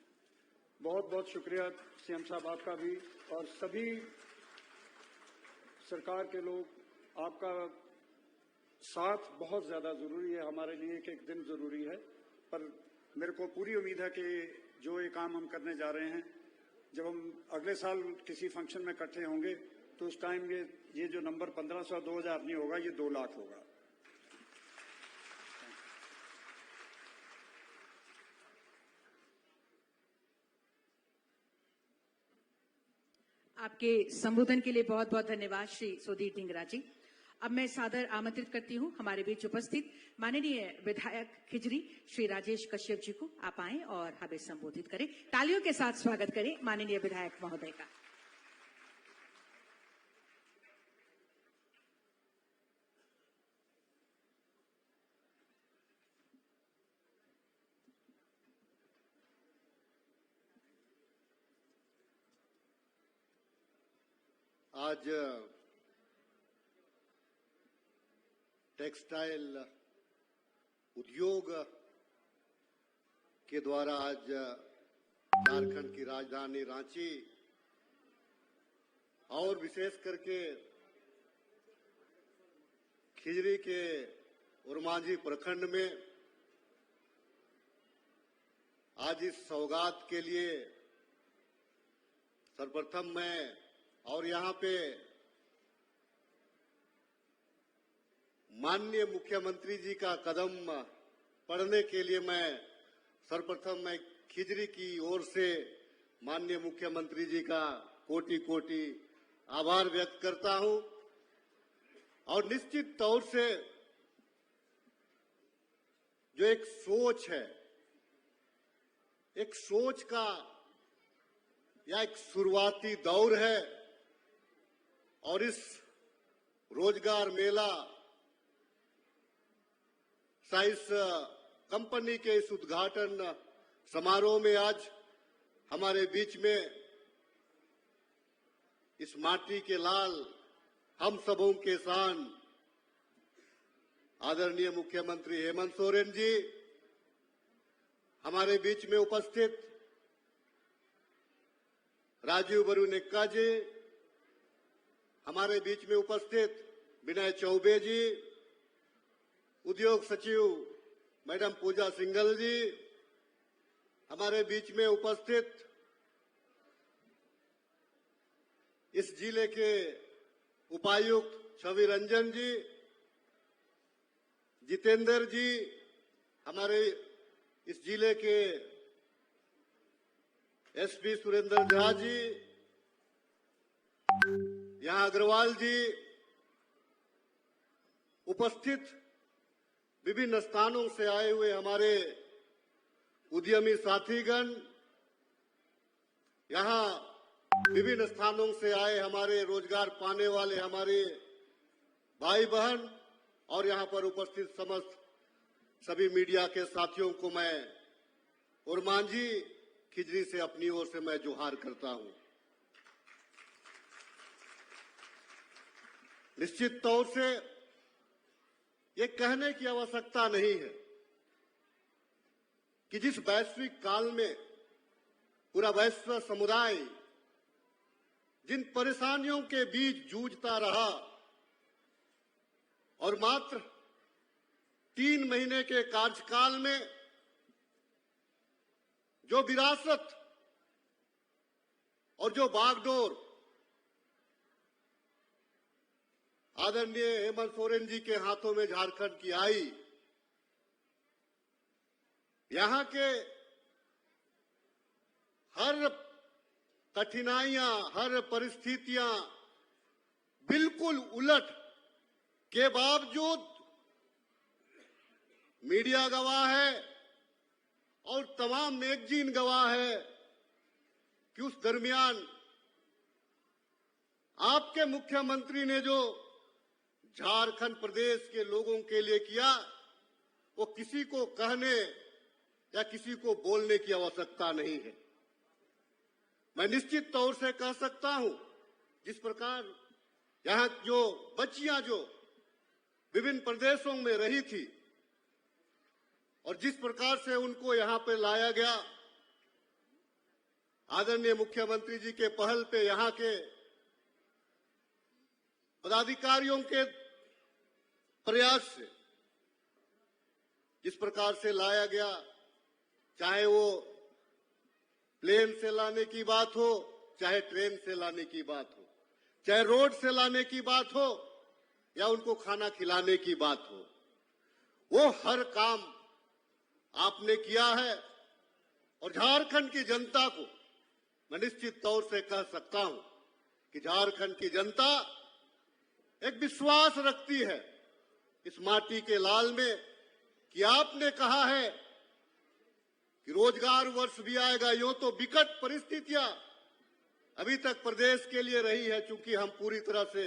बहुत बहुत शुक्रिया सीएम साहब आपका भी, और सभी सरकार के लोग, आपका साथ बहुत ज्यादा जरूरी है हमारे लिए, एक दिन जरूरी है। पर मेरे को पूरी उम्मीद है कि जो ये काम हम करने जा रहे हैं, जब हम अगले साल किसी फंक्शन में इकट्ठे होंगे तो उस टाइम ये जो नंबर 1500 2000 नहीं होगा, ये 2 लाख होगा। आपके संबोधन के लिए बहुत बहुत धन्यवाद श्री सुधीर ढींगरा जी। अब मैं सादर आमंत्रित करती हूं हमारे बीच उपस्थित माननीय विधायक खिजरी श्री राजेश कश्यप जी को। आप आएं और हमें संबोधित करें। तालियों के साथ स्वागत करें माननीय विधायक महोदय का। आज टेक्सटाइल उद्योग के द्वारा आज झारखंड की राजधानी रांची और विशेष करके खिजरी के उरमांझी प्रखंड में आज इस सौगात के लिए सर्वप्रथम मैं और यहाँ पे माननीय मुख्यमंत्री जी का कदम पढ़ने के लिए सर्वप्रथम खिजरी की ओर से माननीय मुख्यमंत्री जी का कोटि कोटि आभार व्यक्त करता हूं। और निश्चित तौर से जो एक सोच है, एक सोच का या एक शुरुआती दौर है, और इस रोजगार मेला साइस कंपनी के इस उद्घाटन समारोह में आज हमारे बीच में इस माटी के लाल हम सबों के शान आदरणीय मुख्यमंत्री हेमंत सोरेन जी, हमारे बीच में उपस्थित राजीव बरुनेक्का जी, हमारे बीच में उपस्थित विनय चौबे जी, उद्योग सचिव मैडम पूजा सिंघल जी, हमारे बीच में उपस्थित इस जिले के उपायुक्त छवि रंजन जी, जितेंद्र जी, हमारे इस जिले के एसपी सुरेंद्र झा जी, यहां अग्रवाल जी, उपस्थित विभिन्न स्थानों से आए हुए हमारे उद्यमी साथीगण, यहां विभिन्न स्थानों से आए हमारे रोजगार पाने वाले हमारे भाई बहन, और यहां पर उपस्थित समस्त सभी मीडिया के साथियों को मैं उरमांझी खिजरी से अपनी ओर से मैं जोहार करता हूं। निश्चित तौर से ये कहने की आवश्यकता नहीं है कि जिस वैश्विक काल में पूरा वैश्विक समुदाय जिन परेशानियों के बीच जूझता रहा और मात्र 3 महीने के कार्यकाल में जो विरासत और जो बागडोर आदरणीय हेमंत सोरेन जी के हाथों में झारखंड की आई, यहां के हर कठिनाइयां, हर परिस्थितियां बिल्कुल उलट के बावजूद मीडिया गवाह है और तमाम मैगजीन गवाह है कि उस दरमियान आपके मुख्यमंत्री ने जो झारखंड प्रदेश के लोगों के लिए किया, वो किसी को कहने या किसी को बोलने की आवश्यकता नहीं है। मैं निश्चित तौर से कह सकता हूं, जिस प्रकार यहां जो बच्चियां जो विभिन्न प्रदेशों में रही थी और जिस प्रकार से उनको यहां पे लाया गया, आदरणीय मुख्यमंत्री जी के पहल पे यहां के पदाधिकारियों के प्रयास से जिस प्रकार से लाया गया, चाहे वो प्लेन से लाने की बात हो, चाहे ट्रेन से लाने की बात हो, चाहे रोड से लाने की बात हो या उनको खाना खिलाने की बात हो, वो हर काम आपने किया है। और झारखंड की जनता को मैं निश्चित तौर से कह सकता हूं कि झारखंड की जनता एक विश्वास रखती है इस माटी के लाल में कि आपने कहा है कि रोजगार वर्ष भी आएगा। यूं तो विकट परिस्थितियां अभी तक प्रदेश के लिए रही है, चूंकि हम पूरी तरह से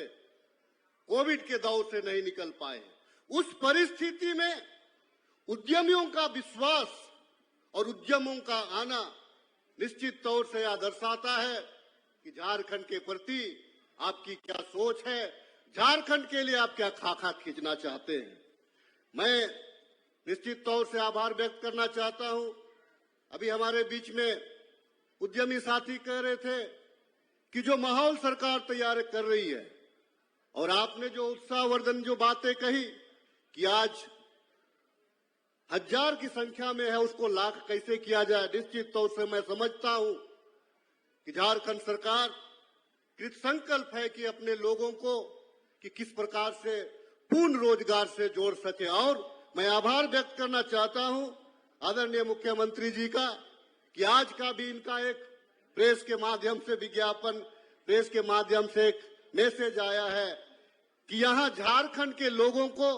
कोविड के दौर से नहीं निकल पाए हैं। उस परिस्थिति में उद्यमियों का विश्वास और उद्यमों का आना निश्चित तौर से यह दर्शाता है कि झारखंड के प्रति आपकी क्या सोच है, झारखंड के लिए आप क्या खाका खींचना चाहते हैं। मैं निश्चित तौर से आभार व्यक्त करना चाहता हूं। अभी हमारे बीच में उद्यमी साथी कह रहे थे कि जो माहौल सरकार तैयार कर रही है, और आपने जो उत्साहवर्धन जो बातें कही कि आज 1000 की संख्या में है, उसको लाख कैसे किया जाए। निश्चित तौर से मैं समझता हूं कि झारखंड सरकार कृत संकल्प है कि अपने लोगों को कि किस प्रकार से पूर्ण रोजगार से जोड़ सके। और मैं आभार व्यक्त करना चाहता हूं आदरणीय मुख्यमंत्री जी का कि आज का भी इनका एक प्रेस के माध्यम से विज्ञापन, प्रेस के माध्यम से एक मैसेज आया है कि यहां झारखंड के लोगों को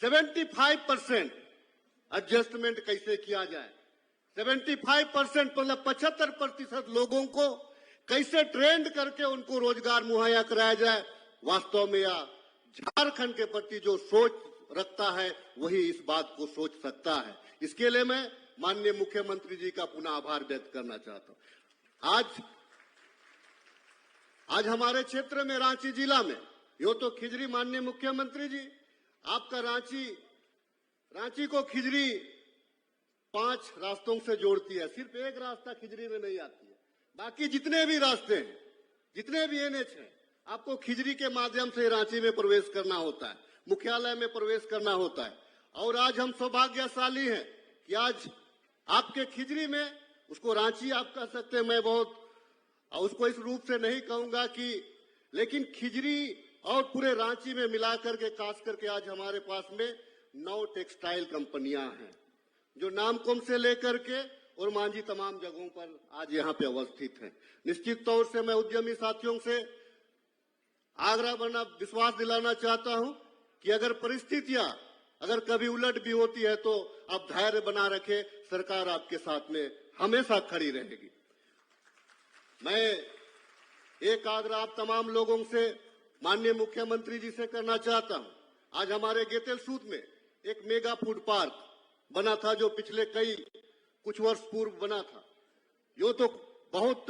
75% एडजस्टमेंट कैसे किया जाए। 75% मतलब 75% लोगों को कैसे ट्रेंड करके उनको रोजगार मुहैया कराया जाए। वास्तव में यह झारखंड के प्रति जो सोच रखता है वही इस बात को सोच सकता है। इसके लिए मैं माननीय मुख्यमंत्री जी का पुनः आभार व्यक्त करना चाहता हूं। आज हमारे क्षेत्र में रांची जिला में यो तो खिजरी, माननीय मुख्यमंत्री जी आपका रांची को खिजरी 5 रास्तों से जोड़ती है। सिर्फ एक रास्ता खिजरी में नहीं आती है, बाकी जितने भी रास्ते हैं, जितने भी NH हैं, आपको खिजरी के माध्यम से रांची में प्रवेश करना होता है, मुख्यालय में प्रवेश करना होता है। और आज हम सौभाग्यशाली हैं कि आज आपके खिजरी में, उसको रांची आप कह सकते हैं, मैं बहुत उसको इस रूप से नहीं कहूंगा कि, लेकिन खिजरी और पूरे रांची में मिलाकर के खास करके आज हमारे पास में 9 टेक्सटाइल कंपनियां हैं जो नामकुम से लेकर के और मांझी तमाम जगहों पर आज यहां पे अवस्थित हैं। निश्चित तौर से मैं उद्यमी साथियों से आग्रह करना, विश्वास दिलाना चाहता हूं कि अगर परिस्थितियां अगर कभी उलट भी होती है तो आप धैर्य बना रखें, सरकार आपके साथ में हमेशा खड़ी रहेगी। मैं एक आग्रह आप तमाम लोगों से माननीय मुख्यमंत्री जी से करना चाहता हूं। आज हमारे गेतेल सूद में एक मेगा फूड पार्क बना था जो पिछले कुछ वर्ष पूर्व बना था। यो तो बहुत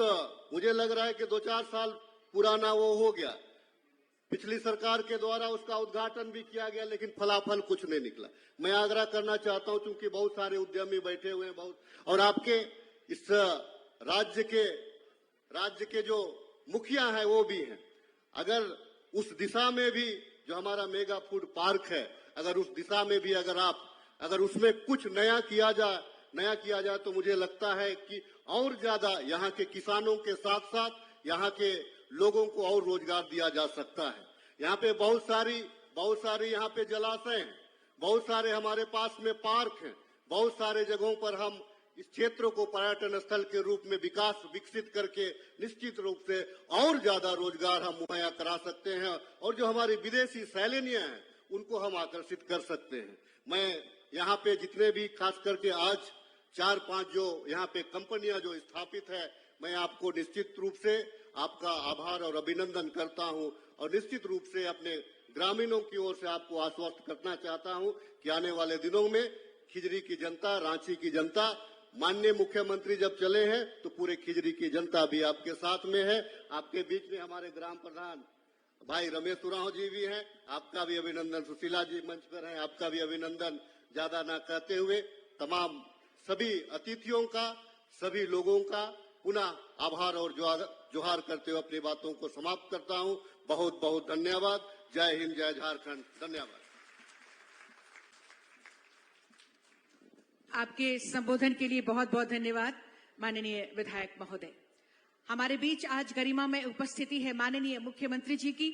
मुझे लग रहा है कि 2-4 साल पुराना वो हो गया। पिछली सरकार के द्वारा उसका उद्घाटन भी किया गया, लेकिन फलाफल कुछ नहीं निकला। मैं आग्रह करना चाहता हूं, क्योंकि बहुत सारे उद्यमी बैठे हुए हैं बहुत, और आपके इस राज्य के जो मुखिया हैं वो भी हैं, अगर उस दिशा में भी जो हमारा मेगा फूड पार्क है, अगर उस दिशा में भी अगर उसमें कुछ नया किया जाए तो मुझे लगता है कि और ज्यादा यहाँ के किसानों के साथ साथ यहाँ के लोगों को और रोजगार दिया जा सकता है। यहाँ पे बहुत सारी यहाँ पे जलाशय हैं, बहुत सारे हमारे पास में पार्क हैं, बहुत सारे जगहों पर हम इस क्षेत्र को पर्यटन स्थल के रूप में विकसित करके निश्चित रूप से और ज्यादा रोजगार हम मुहैया करा सकते हैं, और जो हमारी विदेशी सैलानियां हैं उनको हम आकर्षित कर सकते हैं। मैं यहाँ पे जितने भी खास करके आज 4-5 जो यहाँ पे कंपनियां जो स्थापित है, मैं आपको निश्चित रूप से आपका आभार और अभिनंदन करता हूं, और निश्चित रूप से अपने ग्रामीणों की ओर से आपको आश्वस्त करना चाहता हूं कि आने वाले दिनों में खिजरी की जनता, रांची की जनता, माननीय मुख्यमंत्री जब चले हैं तो पूरे खिजरी की जनता भी आपके साथ में है। आपके बीच में हमारे ग्राम प्रधान भाई रमेश उरांव जी भी हैं, आपका भी अभिनंदन। सुशीला जी मंच पर हैं, आपका भी अभिनंदन। ज्यादा ना कहते हुए तमाम सभी अतिथियों का, सभी लोगों का पुनः आभार और जोहार करते हुए अपनी बातों को समाप्त करता हूं। बहुत बहुत धन्यवाद। जय हिंद, जय झारखंड। धन्यवाद। आपके संबोधन के लिए बहुत बहुत धन्यवाद माननीय विधायक महोदय। हमारे बीच आज गरिमा में उपस्थिति है माननीय मुख्यमंत्री जी की,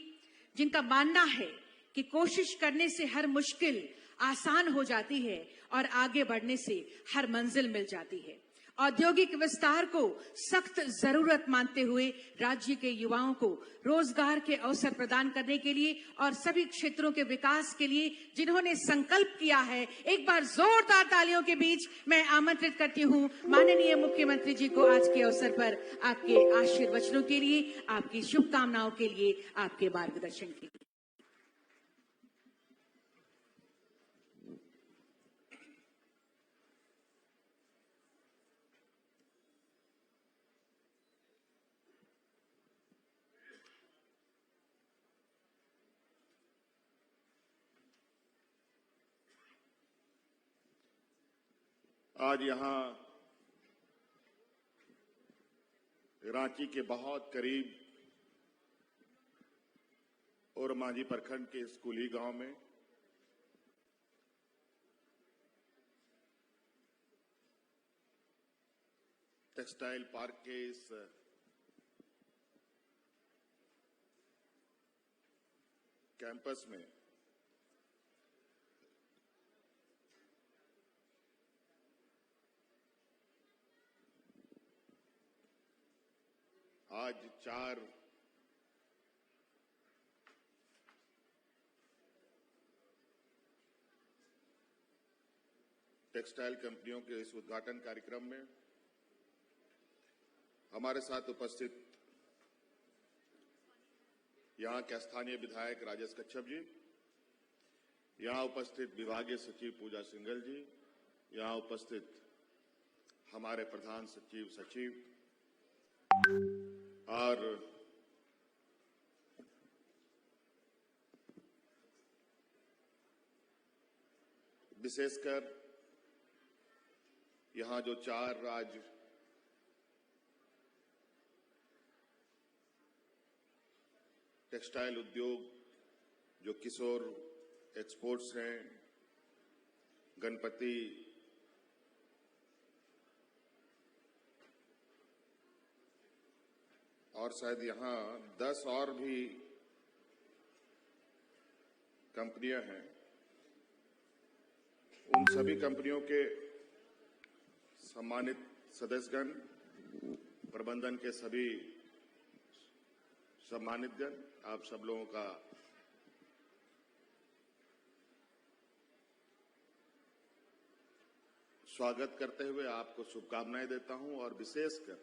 जिनका मानना है कि कोशिश करने से हर मुश्किल आसान हो जाती है और आगे बढ़ने से हर मंजिल मिल जाती है। औद्योगिक विस्तार को सख्त जरूरत मानते हुए राज्य के युवाओं को रोजगार के अवसर प्रदान करने के लिए और सभी क्षेत्रों के विकास के लिए जिन्होंने संकल्प किया है, एक बार जोरदार तालियों के बीच मैं आमंत्रित करती हूं माननीय मुख्यमंत्री जी को आज के अवसर पर आपके आशीर्वचनों के लिए, आपकी शुभकामनाओं के लिए, आपके मार्गदर्शन के लिए। आज यहाँ रांची के बहुत करीब और मांझी प्रखंड के स्कूली गांव में टेक्सटाइल पार्क के इस कैंपस में आज 4 टेक्सटाइल कंपनियों के इस उद्घाटन कार्यक्रम में हमारे साथ उपस्थित यहां के स्थानीय विधायक राजेश कच्छप जी, यहां उपस्थित विभागीय सचिव पूजा सिंघल जी, यहां उपस्थित हमारे प्रधान सचिव और विशेषकर यहां जो 4 राज्य टेक्सटाइल उद्योग जो किशोर एक्सपोर्ट्स हैं, गणपति, और शायद यहां 10 और भी कंपनियां हैं, उन सभी कंपनियों के सम्मानित सदस्यगण, प्रबंधन के सभी सम्मानित जन, आप सब लोगों का स्वागत करते हुए आपको शुभकामनाएं देता हूं और विशेषकर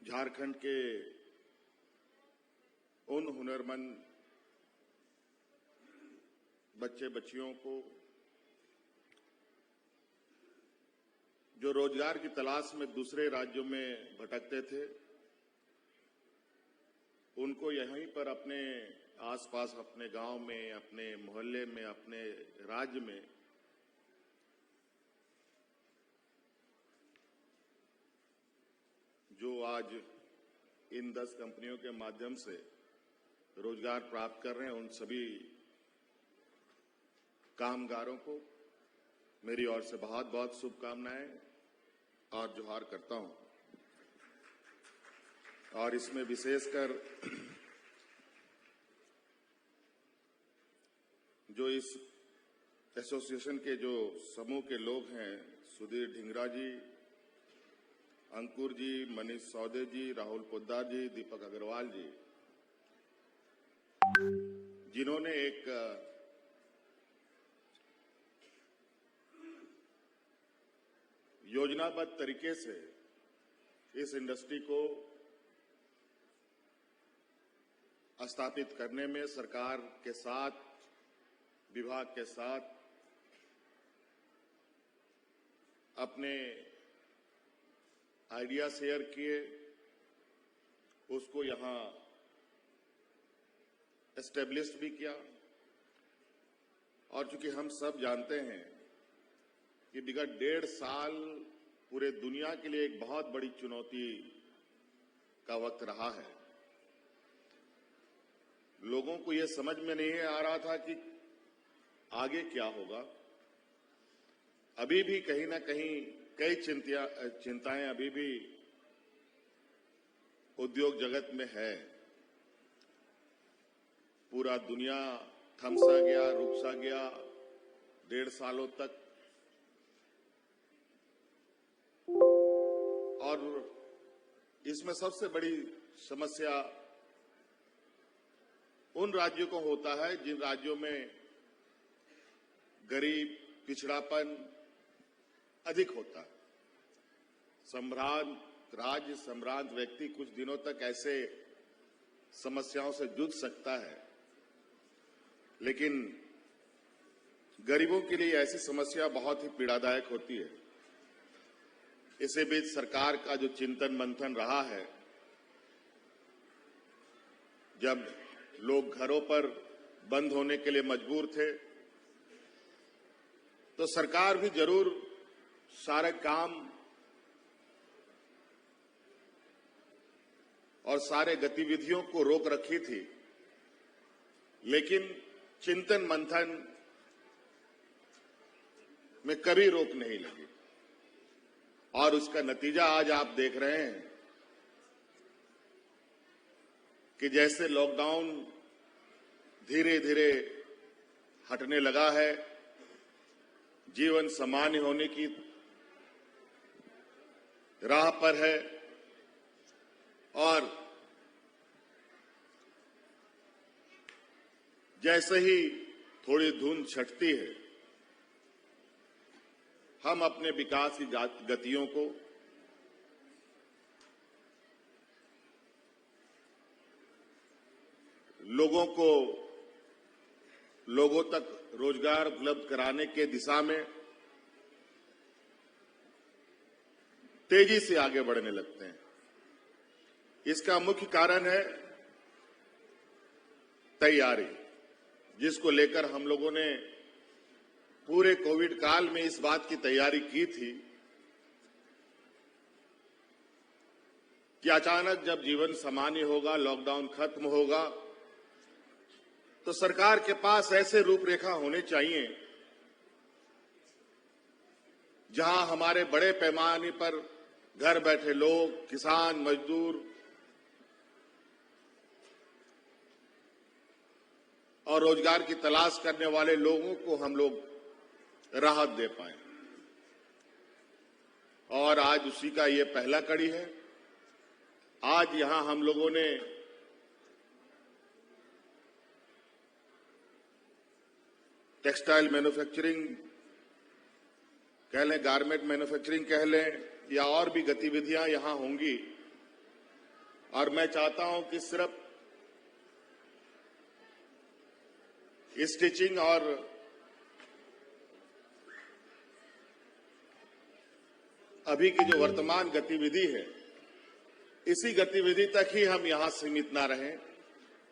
झारखंड के उन हुनरमंद बच्चे बच्चियों को जो रोजगार की तलाश में दूसरे राज्यों में भटकते थे, उनको यहीं पर अपने आसपास, अपने गांव में, अपने मोहल्ले में, अपने राज्य में जो आज इन 10 कंपनियों के माध्यम से रोजगार प्राप्त कर रहे हैं, उन सभी कामगारों को मेरी ओर से बहुत बहुत शुभकामनाएं और जोहार करता हूं। और इसमें विशेषकर जो इस एसोसिएशन के जो समूह के लोग हैं, सुधीर ढिंगरा जी, अंकुर जी, मनीष सौदे जी, राहुल पोद्दार जी, दीपक अग्रवाल जी, जिन्होंने एक योजनाबद्ध तरीके से इस इंडस्ट्री को स्थापित करने में सरकार के साथ, विभाग के साथ अपने आइडिया शेयर किए, उसको यहां एस्टेब्लिश भी किया। और चूंकि हम सब जानते हैं कि विगत 1.5 साल पूरे दुनिया के लिए एक बहुत बड़ी चुनौती का वक्त रहा है। लोगों को यह समझ में नहीं आ रहा था कि आगे क्या होगा। अभी भी कहीं ना कहीं कई चिंताएं अभी भी उद्योग जगत में है। पूरा दुनिया थमसा गया, रुकसा गया 1.5 सालों तक। और इसमें सबसे बड़ी समस्या उन राज्यों को होता है जिन राज्यों में गरीब, पिछड़ापन अधिक होता है। राज्य संभ्रांत व्यक्ति कुछ दिनों तक ऐसे समस्याओं से जूझ सकता है, लेकिन गरीबों के लिए ऐसी समस्या बहुत ही पीड़ादायक होती है। इसी बीच सरकार का जो चिंतन मंथन रहा है, जब लोग घरों पर बंद होने के लिए मजबूर थे, तो सरकार भी जरूर सारे काम और सारे गतिविधियों को रोक रखी थी, लेकिन चिंतन मंथन में कभी रोक नहीं लगी। और उसका नतीजा आज आप देख रहे हैं कि जैसे लॉकडाउन धीरे धीरे हटने लगा है, जीवन सामान्य होने की राह पर है, और जैसे ही थोड़ी धुंध छटती है, हम अपने विकास की गतियों को लोगों तक रोजगार उपलब्ध कराने के दिशा में तेजी से आगे बढ़ने लगते हैं। इसका मुख्य कारण है तैयारी, जिसको लेकर हम लोगों ने पूरे कोविड काल में इस बात की तैयारी की थी कि अचानक जब जीवन सामान्य होगा, लॉकडाउन खत्म होगा, तो सरकार के पास ऐसे रूपरेखा होने चाहिए जहां हमारे बड़े पैमाने पर घर बैठे लोग, किसान, मजदूर और रोजगार की तलाश करने वाले लोगों को हम लोग राहत दे पाए। और आज उसी का ये पहला कड़ी है। आज यहां हम लोगों ने टेक्सटाइल मैन्युफैक्चरिंग कह लें, गारमेंट मैन्युफैक्चरिंग कह लें, या और भी गतिविधियां यहां होंगी। और मैं चाहता हूं कि सिर्फ स्टिचिंग और अभी की जो वर्तमान गतिविधि है, इसी गतिविधि तक ही हम यहां सीमित ना रहें,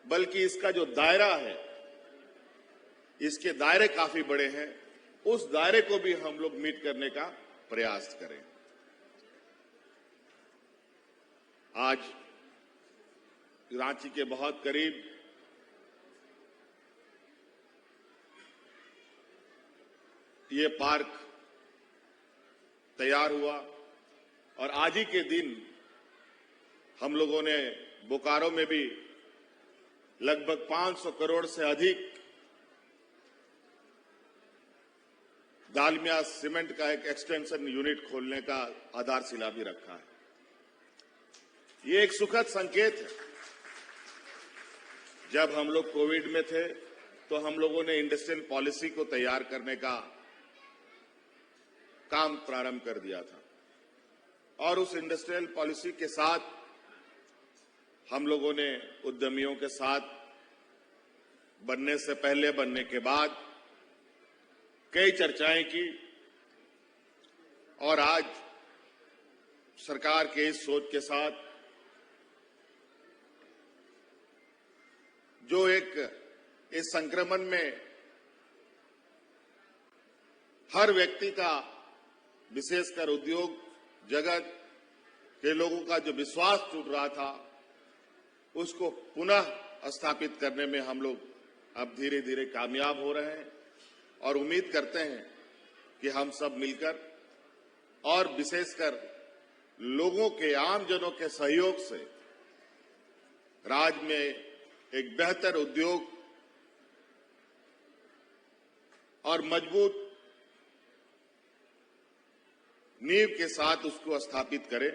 बल्कि इसका जो दायरा है, इसके दायरे काफी बड़े हैं, उस दायरे को भी हम लोग मीट करने का प्रयास करें। आज रांची के बहुत करीब ये पार्क तैयार हुआ, और आज ही के दिन हम लोगों ने बोकारो में भी लगभग 500 करोड़ से अधिक दालमिया सीमेंट का एक एक्सटेंशन यूनिट खोलने का आधारशिला भी रखा है। ये एक सुखद संकेत है। जब हम लोग कोविड में थे तो हम लोगों ने इंडस्ट्रियल पॉलिसी को तैयार करने का काम प्रारंभ कर दिया था, और उस इंडस्ट्रियल पॉलिसी के साथ हम लोगों ने उद्यमियों के साथ बनने से पहले, बनने के बाद कई चर्चाएं की, और आज सरकार के इस सोच के साथ जो एक इस संक्रमण में हर व्यक्ति का, विशेषकर उद्योग जगत के लोगों का जो विश्वास टूट रहा था, उसको पुनः स्थापित करने में हम लोग अब धीरे धीरे कामयाब हो रहे हैं और उम्मीद करते हैं कि हम सब मिलकर और विशेषकर लोगों के, आमजनों के सहयोग से राज्य में एक बेहतर उद्योग और मजबूत नींव के साथ उसको स्थापित करें।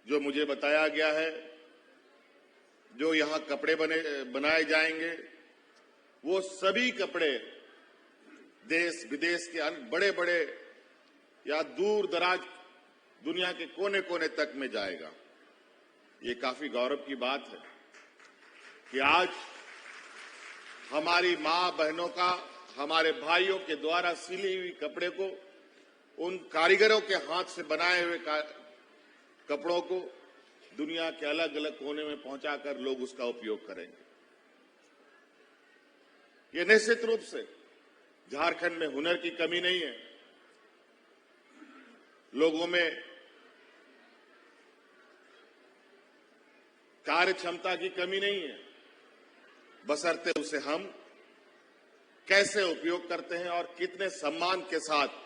जो मुझे बताया गया है, जो यहां कपड़े बनाए जाएंगे, वो सभी कपड़े देश विदेश के बड़े बड़े या दूर दराज दुनिया के कोने कोने तक में जाएगा। ये काफी गौरव की बात है कि आज हमारी मां बहनों का, हमारे भाइयों के द्वारा सिली हुई कपड़े को, उन कारीगरों के हाथ से बनाए हुए कपड़ों को दुनिया के अलग अलग कोने में पहुंचाकर लोग उसका उपयोग करेंगे। ये निश्चित रूप से झारखंड में हुनर की कमी नहीं है, लोगों में कार्य क्षमता की कमी नहीं है, बशर्ते उसे हम कैसे उपयोग करते हैं और कितने सम्मान के साथ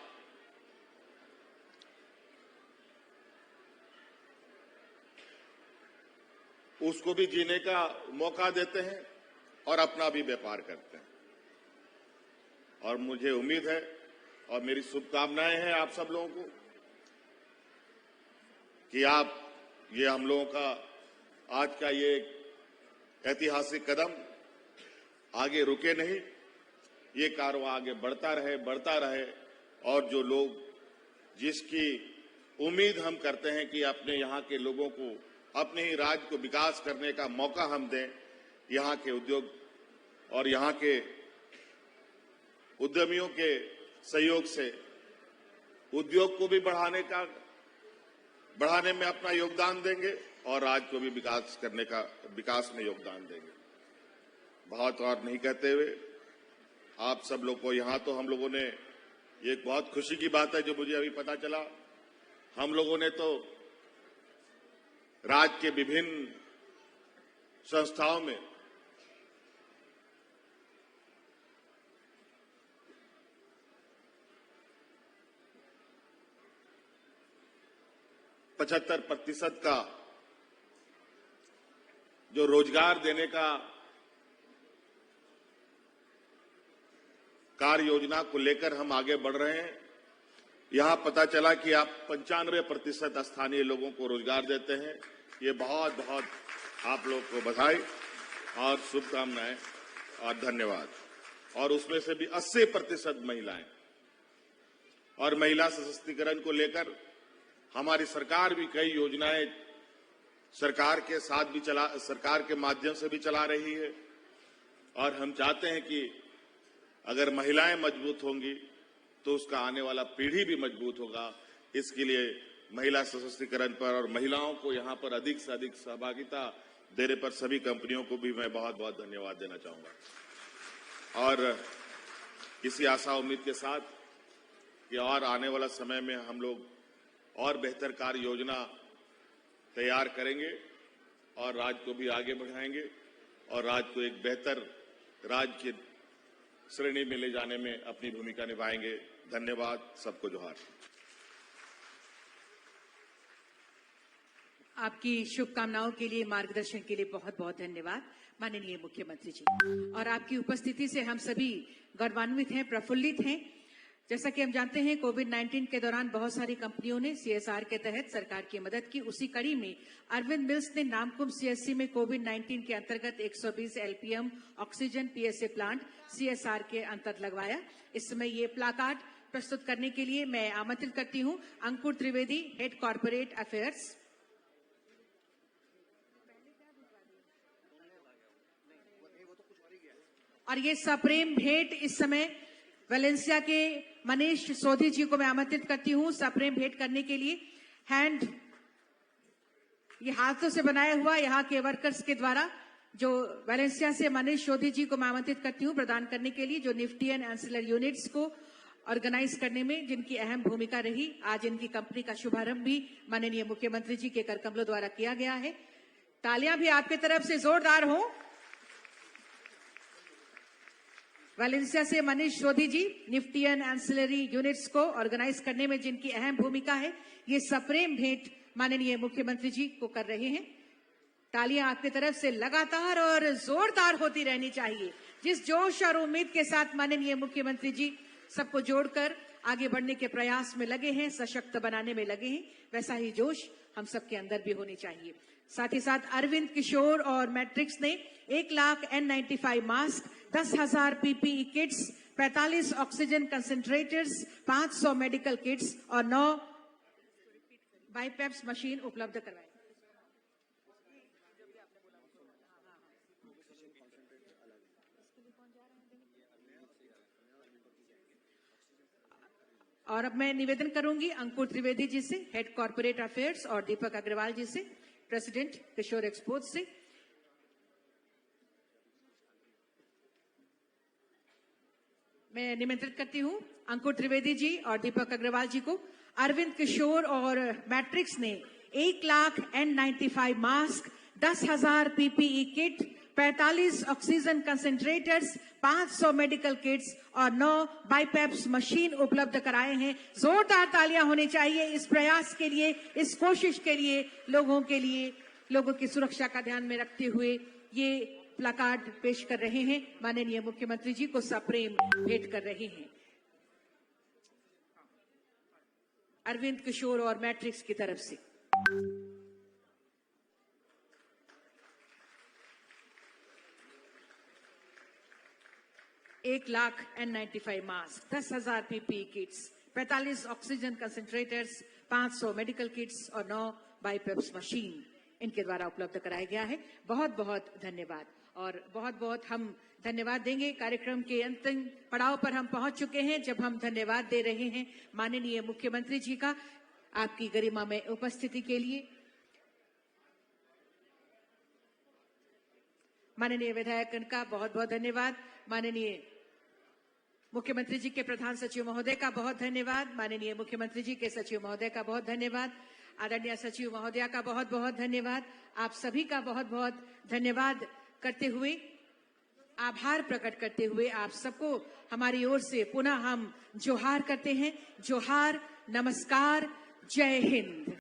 उसको भी जीने का मौका देते हैं और अपना भी व्यापार करते हैं। और मुझे उम्मीद है और मेरी शुभकामनाएं हैं आप सब लोगों को कि आप ये हम लोगों का आज का ये ऐतिहासिक कदम आगे रुके नहीं, ये कारवां आगे बढ़ता रहे और जो लोग जिसकी उम्मीद हम करते हैं कि अपने यहाँ के लोगों को, अपने ही राज्य को विकास करने का मौका हम दें, यहाँ के उद्योग और यहाँ के उद्यमियों के सहयोग से उद्योग को भी बढ़ाने में अपना योगदान देंगे और राज्य को भी विकास में योगदान देंगे। बहुत और नहीं कहते हुए आप सब लोग को यहाँ तो हम लोगों ने, ये एक बहुत खुशी की बात है जो मुझे अभी पता चला, हम लोगों ने तो राज्य के विभिन्न संस्थाओं में %75 का जो रोजगार देने का कार्य योजना को लेकर हम आगे बढ़ रहे हैं। यहां पता चला कि आप 95% स्थानीय लोगों को रोजगार देते हैं। ये बहुत बहुत आप लोग को बधाई और शुभकामनाएं और धन्यवाद। और उसमें से भी 80% महिलाएं। और महिला सशक्तिकरण को लेकर हमारी सरकार भी कई योजनाएं सरकार के माध्यम से भी चला रही है। और हम चाहते हैं कि अगर महिलाएं मजबूत होंगी तो उसका आने वाला पीढ़ी भी मजबूत होगा। इसके लिए महिला सशक्तिकरण पर और महिलाओं को यहाँ पर अधिक से अधिक सहभागिता देने पर सभी कंपनियों को भी मैं बहुत बहुत धन्यवाद देना चाहूंगा। और इसी आशा उम्मीद के साथ कि और आने वाला समय में हम लोग और बेहतर कार्य योजना तैयार करेंगे और राज्य को भी आगे बढ़ाएंगे और राज्य को एक बेहतर राज्य की श्रेणी में ले जाने में अपनी भूमिका निभाएंगे। धन्यवाद। सबको जोहार। आपकी शुभकामनाओं के लिए, मार्गदर्शन के लिए बहुत बहुत धन्यवाद माननीय मुख्यमंत्री जी। और आपकी उपस्थिति से हम सभी गौरवान्वित हैं, प्रफुल्लित हैं। जैसा कि हम जानते हैं, कोविड-19 के दौरान बहुत सारी कंपनियों ने सीएसआर के तहत सरकार की मदद की। उसी कड़ी में अरविंद मिल्स ने नामकुम सीएससी में कोविड-19 के अंतर्गत 120 LPM oxygen PSA plant CSR के अंतर्गत लगवाया। इस समय ये प्लाकार्ड प्रस्तुत करने के लिए मैं आमंत्रित करती हूं अंकुर त्रिवेदी, हेड कॉर्पोरेट अफेयर्स। और ये सप्रेम भेंट इस समय वेलेंसिया के मनीष सोधी जी को मैं आमंत्रित करती हूं सप्रेम भेंट करने के लिए। ये हाथों से बनाया हुआ यहाँ के वर्कर्स के द्वारा जो वेलेंसिया से मनीष सोधी जी को मैं आमंत्रित करती हूँ प्रदान करने के लिए, जो निफ्टी एंड एंसिलरी यूनिट्स को ऑर्गेनाइज करने में जिनकी अहम भूमिका रही। आज इनकी कंपनी का शुभारंभ भी माननीय मुख्यमंत्री जी के कर कमलों द्वारा किया गया है। तालियां भी आपकी तरफ से जोरदार हो। वेलेंसिया से मनीष सोधी जी निफ्टी एंड एंसिलरी यूनिट्स को ऑर्गेनाइज करने में जिनकी अहम भूमिका है, ये सप्रेम भेंट माननीय मुख्यमंत्री जी को कर रहे हैं। तालियां आपकी तरफ से लगातार और जोरदार होती रहनी चाहिए। जिस जोश और उम्मीद के साथ माननीय मुख्यमंत्री जी सबको जोड़कर आगे बढ़ने के प्रयास में लगे हैं, सशक्त बनाने में लगे हैं, वैसा ही जोश हम सबके अंदर भी होनी चाहिए। साथ ही साथ अरविंद किशोर और मैट्रिक्स ने 1 lakh N95 mask, 10,000 PPE kits, 45 oxygen concentrators, 500 medical kits और 9 बाइपेप्स मशीन उपलब्ध करवाई। और अब मैं निवेदन करूंगी अंकुर त्रिवेदी जी से, हेड कॉर्पोरेट अफेयर्स, और दीपक अग्रवाल जी से, प्रेसिडेंट किशोर एक्सपोर्ट्स से। मैं निमंत्रित करती हूं अंकुर त्रिवेदी जी और दीपक अग्रवाल जी को। अरविंद किशोर और मैट्रिक्स ने 1 lakh N95 mask, 10,000 PPE kit, 45 oxygen concentrators, 500 medical kits और 9 बाइपेप्स मशीन उपलब्ध कराए हैं। जोरदार तालियां होनी चाहिए इस प्रयास के लिए, इस कोशिश के लिए, लोगों की सुरक्षा का ध्यान में रखते हुए ये प्लाकार्ड पेश कर रहे हैं, माननीय मुख्यमंत्री जी को सप्रेम भेंट कर रहे हैं। अरविंद किशोर और मैट्रिक्स की तरफ से। एक lakh N95 mask, 10,000 PPE kits, 45 oxygen concentrators, 500 medical kits और 9 बाइपेप्स मशीन इनके द्वारा उपलब्ध कराया गया है। बहुत बहुत धन्यवाद। और बहुत बहुत हम धन्यवाद देंगे। कार्यक्रम के अंतिम पड़ाव पर हम पहुंच चुके हैं जब हम धन्यवाद दे रहे हैं माननीय मुख्यमंत्री जी का आपकी गरिमा में उपस्थिति के लिए। माननीय विधायकगण का बहुत बहुत धन्यवाद। माननीय मुख्यमंत्री जी के प्रधान सचिव महोदय का बहुत धन्यवाद। माननीय मुख्यमंत्री जी के सचिव महोदय का बहुत धन्यवाद। आदरणीय सचिव महोदया का बहुत बहुत धन्यवाद। आप सभी का बहुत बहुत धन्यवाद करते हुए, आभार प्रकट करते हुए आप सबको हमारी ओर से पुनः हम जोहार करते हैं। जोहार, नमस्कार, जय हिंद।